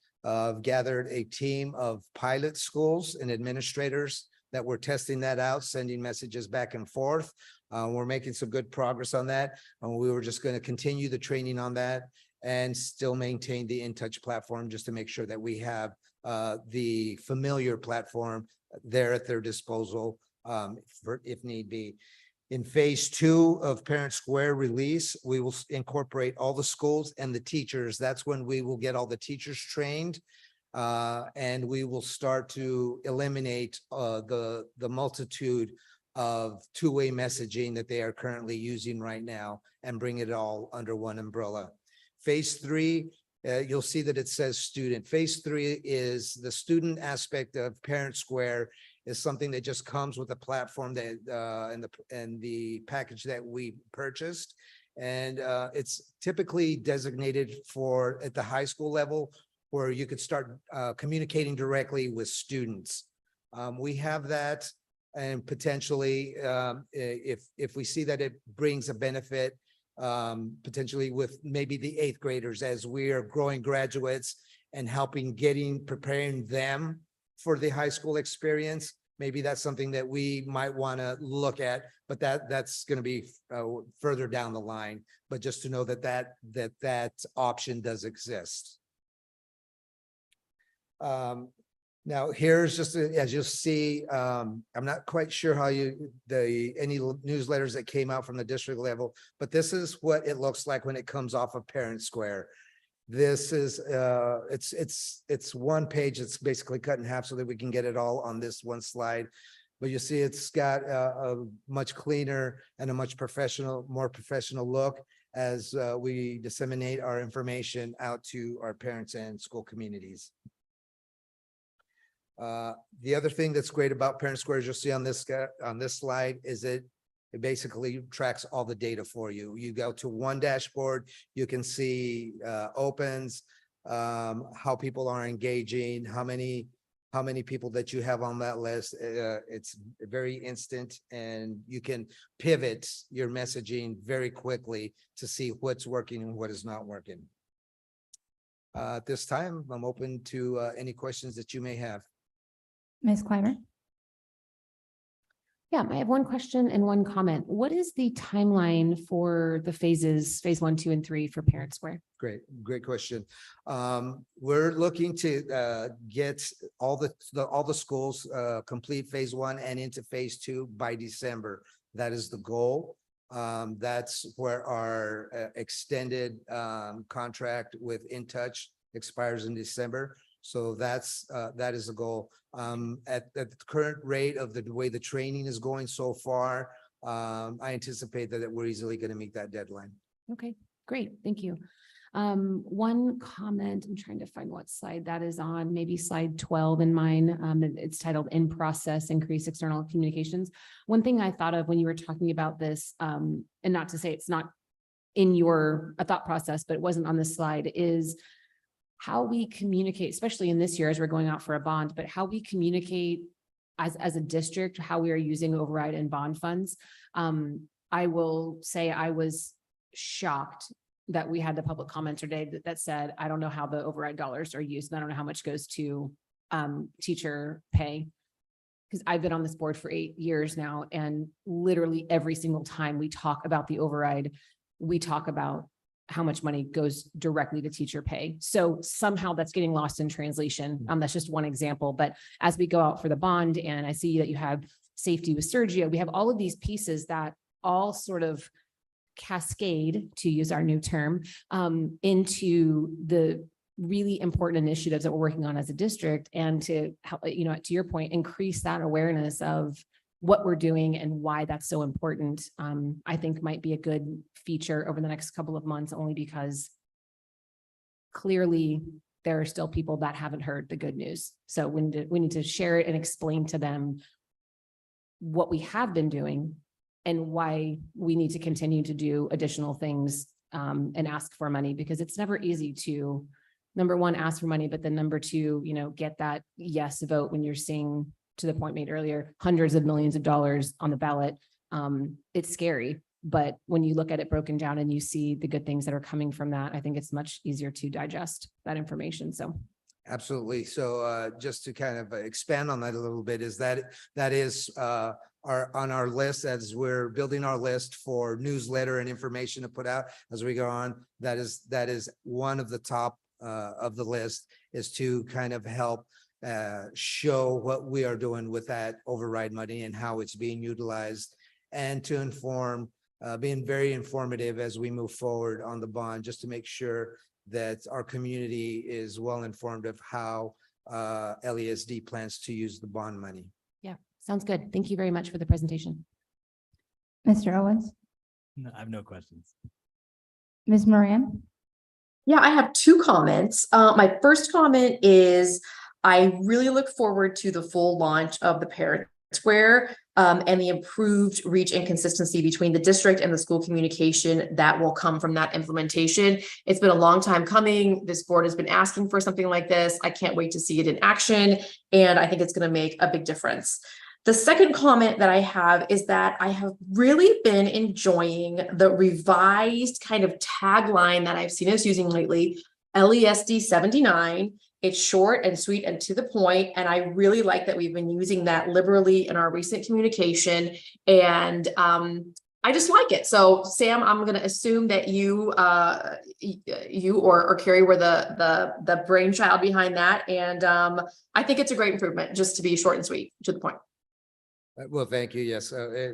Gathered a team of pilot schools and administrators that we're testing that out, sending messages back and forth. We're making some good progress on that. And we were just going to continue the training on that and still maintain the In Touch platform, just to make sure that we have the familiar platform there at their disposal for if need be. In phase 2 of Parent Square release, we will incorporate all the schools and the teachers. That's when we will get all the teachers trained. And we will start to eliminate the multitude of two-way messaging that they are currently using right now and bring it all under one umbrella. Phase 3, you'll see that it says student. Phase 3 is the student aspect of Parent Square, is something that just comes with a platform that and the package that we purchased. And it's typically designated for at the high school level, where you could start communicating directly with students. We have that, and potentially if we see that it brings a benefit, potentially with maybe the 8th graders as we are growing graduates and preparing them for the high school experience. Maybe that's something that we might want to look at, but that's going to be further down the line. But just to know that option does exist. Now here's just, as you'll see, I'm not quite sure how any newsletters that came out from the district level, but this is what it looks like when it comes off of Parent Square. This is, it's one page. It's basically cut in half so that we can get it all on this one slide. But you see, it's got a much cleaner and a much more professional look as we disseminate our information out to our parents and school communities. The other thing that's great about Parent Square, as you'll see on this slide, is it basically tracks all the data for you. You go to one dashboard, you can see opens, how people are engaging, how many people that you have on that list. It's very instant, and you can pivot your messaging very quickly to see what's working and what is not working. At this time, I'm open to any questions that you may have. Ms. Clymer? Yeah, I have one question and one comment. What is the timeline for the phases, phase 1, 2, and 3 for Parent Square? Great question. We're looking to get all the schools complete phase 1 and into phase 2 by December. That is the goal. That's where our extended contract with In Touch expires in December. So that is the goal. At the current rate of the way the training is going so far, I anticipate that we're easily going to meet that deadline. Okay, great. Thank you. One comment, I'm trying to find what slide that is on, maybe slide 12 in mine. It's titled In Process, Increase External Communications. One thing I thought of when you were talking about this, and not to say it's not in your thought process, but it wasn't on this slide, is how we communicate, especially in this year as we're going out for a bond, but how we communicate as a district, how we are using override and bond funds. I will say I was shocked that we had the public commenter today that said, I don't know how the override dollars are used. And I don't know how much goes to teacher pay. Because I've been on this board for 8 years now, and literally every single time we talk about the override, we talk about how much money goes directly to teacher pay. So somehow that's getting lost in translation. That's just one example. But as we go out for the bond, and I see that you have safety with Sergio, we have all of these pieces that all sort of cascade, to use our new term, into the really important initiatives that we're working on as a district, and to help, to your point, increase that awareness of what we're doing and why that's so important. I think might be a good feature over the next couple of months, only because clearly there are still people that haven't heard the good news. So we need to share it and explain to them what we have been doing and why we need to continue to do additional things and ask for money, because it's never easy to, number one, ask for money, but then number two, get that yes vote when you're seeing, to the point made earlier, hundreds of millions of dollars on the ballot. It's scary, but when you look at it broken down and you see the good things that are coming from that, I think it's much easier to digest that information. So. Absolutely. So just to kind of expand on that a little bit, is that is on our list as we're building our list for newsletter and information to put out as we go on. That is one of the top of the list, is to kind of help show what we are doing with that override money and how it's being utilized, and to inform, being very informative as we move forward on the bond, just to make sure that our community is well informed of how LESD plans to use the bond money. Yeah, sounds good. Thank you very much for the presentation. Mr. Owens? No, I have no questions. Ms. Moran? Yeah, I have 2 comments. My first comment is I really look forward to the full launch of the Parent Square and the improved reach and consistency between the district and the school communication that will come from that implementation. It's been a long time coming. This board has been asking for something like this. I can't wait to see it in action, and I think it's going to make a big difference. The second comment that I have is that I have really been enjoying the revised kind of tagline that I've seen us using lately, LESD 79. It's short and sweet and to the point, and I really like that we've been using that liberally in our recent communication. And I just like it. So Sam, I'm going to assume that you or Carrie were the brainchild behind that. And I think it's a great improvement, just to be short and sweet, to the point. Well, thank you. Yes, I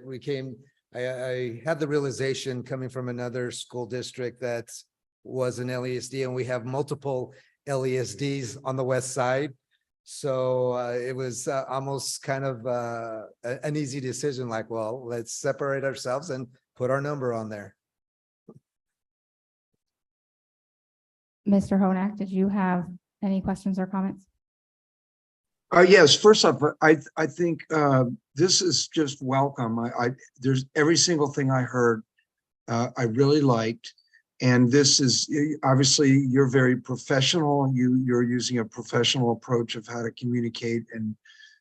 had the realization coming from another school district that was an LESD, and we have multiple LESDs on the west side. So it was almost kind of an easy decision, like, well, let's separate ourselves and put our number on there. Mr. Honak, did you have any questions or comments? Yes, first off, I think this is just welcome. There's every single thing I heard, I really liked. And this is obviously you're very professional. You're using a professional approach of how to communicate. And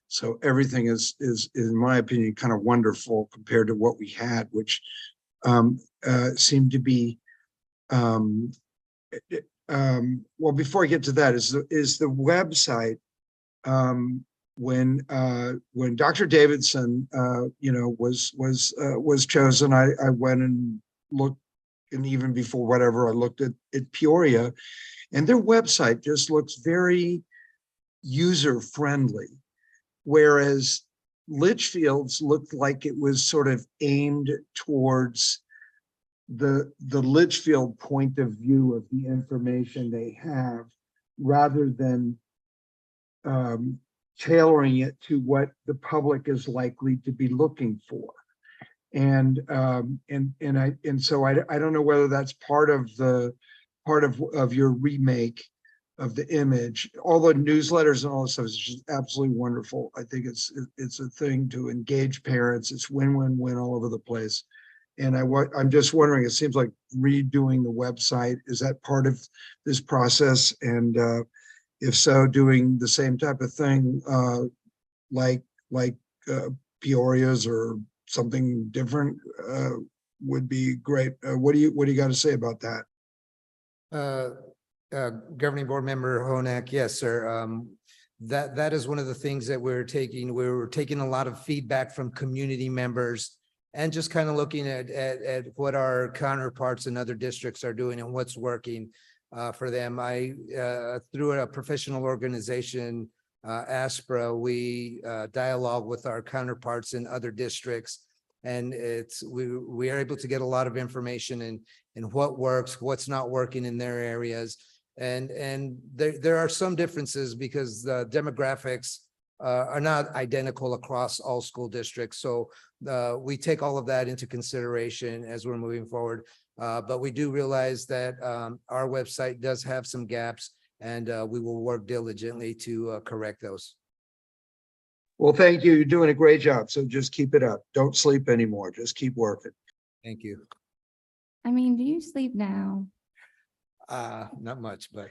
so everything is in my opinion, kind of wonderful compared to what we had, which seemed to be well, before I get to that, is the website. When Dr. Davidson, was chosen, I went and looked, and even before whatever, I looked at Peoria, and their website just looks very user friendly, whereas Litchfield's looked like it was sort of aimed towards the Litchfield point of view of the information they have, rather than tailoring it to what the public is likely to be looking for. And so I don't know whether that's part of your remake of the image. All the newsletters and all this stuff is just absolutely wonderful. I think it's a thing to engage parents. It's win-win-win all over the place. And I'm just wondering, it seems like redoing the website, is that part of this process? And if so, doing the same type of thing like Peoria's or something different would be great. What do you got to say about that? Governing Board Member Honak, yes, sir. That is one of the things that we're taking. We're taking a lot of feedback from community members and just kind of looking at what our counterparts in other districts are doing and what's working for them. Through a professional organization, ASPRA, we dialogue with our counterparts in other districts, and we are able to get a lot of information in what works, what's not working in their areas. And there are some differences because the demographics are not identical across all school districts. So we take all of that into consideration as we're moving forward. But we do realize that our website does have some gaps, and we will work diligently to correct those. Well, thank you. You're doing a great job. So just keep it up. Don't sleep anymore. Just keep working. Thank you. I mean, do you sleep now? Not much, but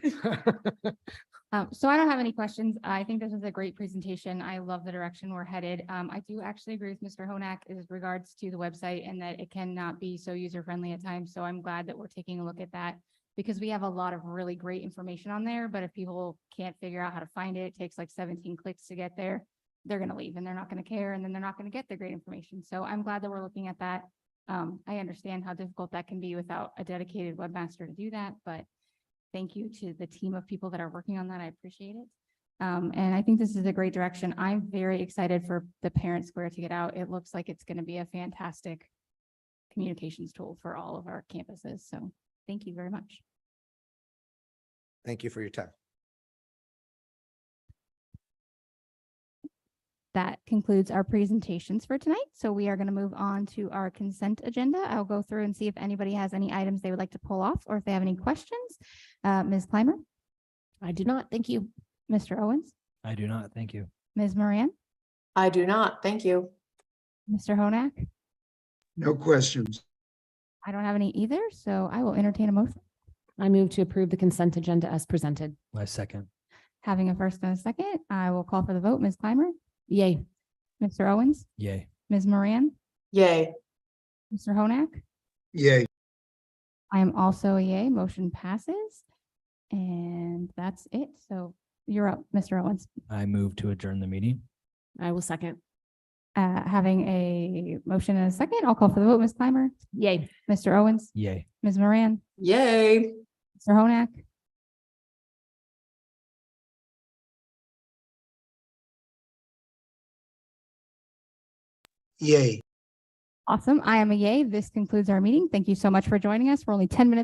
So I don't have any questions. I think this was a great presentation. I love the direction we're headed. I do actually agree with Mr. Honak as regards to the website and that it cannot be so user-friendly at times. So I'm glad that we're taking a look at that, because we have a lot of really great information on there. But if people can't figure out how to find it, it takes like 17 clicks to get there. They're going to leave and they're not going to care, and then they're not going to get the great information. So I'm glad that we're looking at that. I understand how difficult that can be without a dedicated webmaster to do that, but thank you to the team of people that are working on that. I appreciate it. And I think this is a great direction. I'm very excited for the Parent Square to get out. It looks like it's going to be a fantastic communications tool for all of our campuses. So thank you very much. thank you for your time. That concludes our presentations for tonight. So we are going to move on to our consent agenda. I'll go through and see if anybody has any items they would like to pull off or if they have any questions. Ms. Clymer? I do not. Thank you. Mr. Owens? I do not. Thank you. Ms. Moran? I do not. Thank you. Mr. Honak? No questions. I don't have any either, so I will entertain a motion. I move to approve the consent agenda as presented. My second. Having a first and a second, I will call for the vote. Ms. Clymer? Yay. Mr. Owens? Yay. Ms. Moran? Yay. Mr. Honak? Yay. I am also a yay. Motion passes. And that's it. So You're up, Mr. Owens. I move to adjourn the meeting. I will second. Having a motion and a second, I'll call for the vote. Ms. Clymer, Yay. Mr. Owens, Yay. Ms. Moran, Yay. Mr. Honak. Yay. Awesome. I am a yay. This concludes our meeting. Thank you so much for joining us. We're only 10 minutes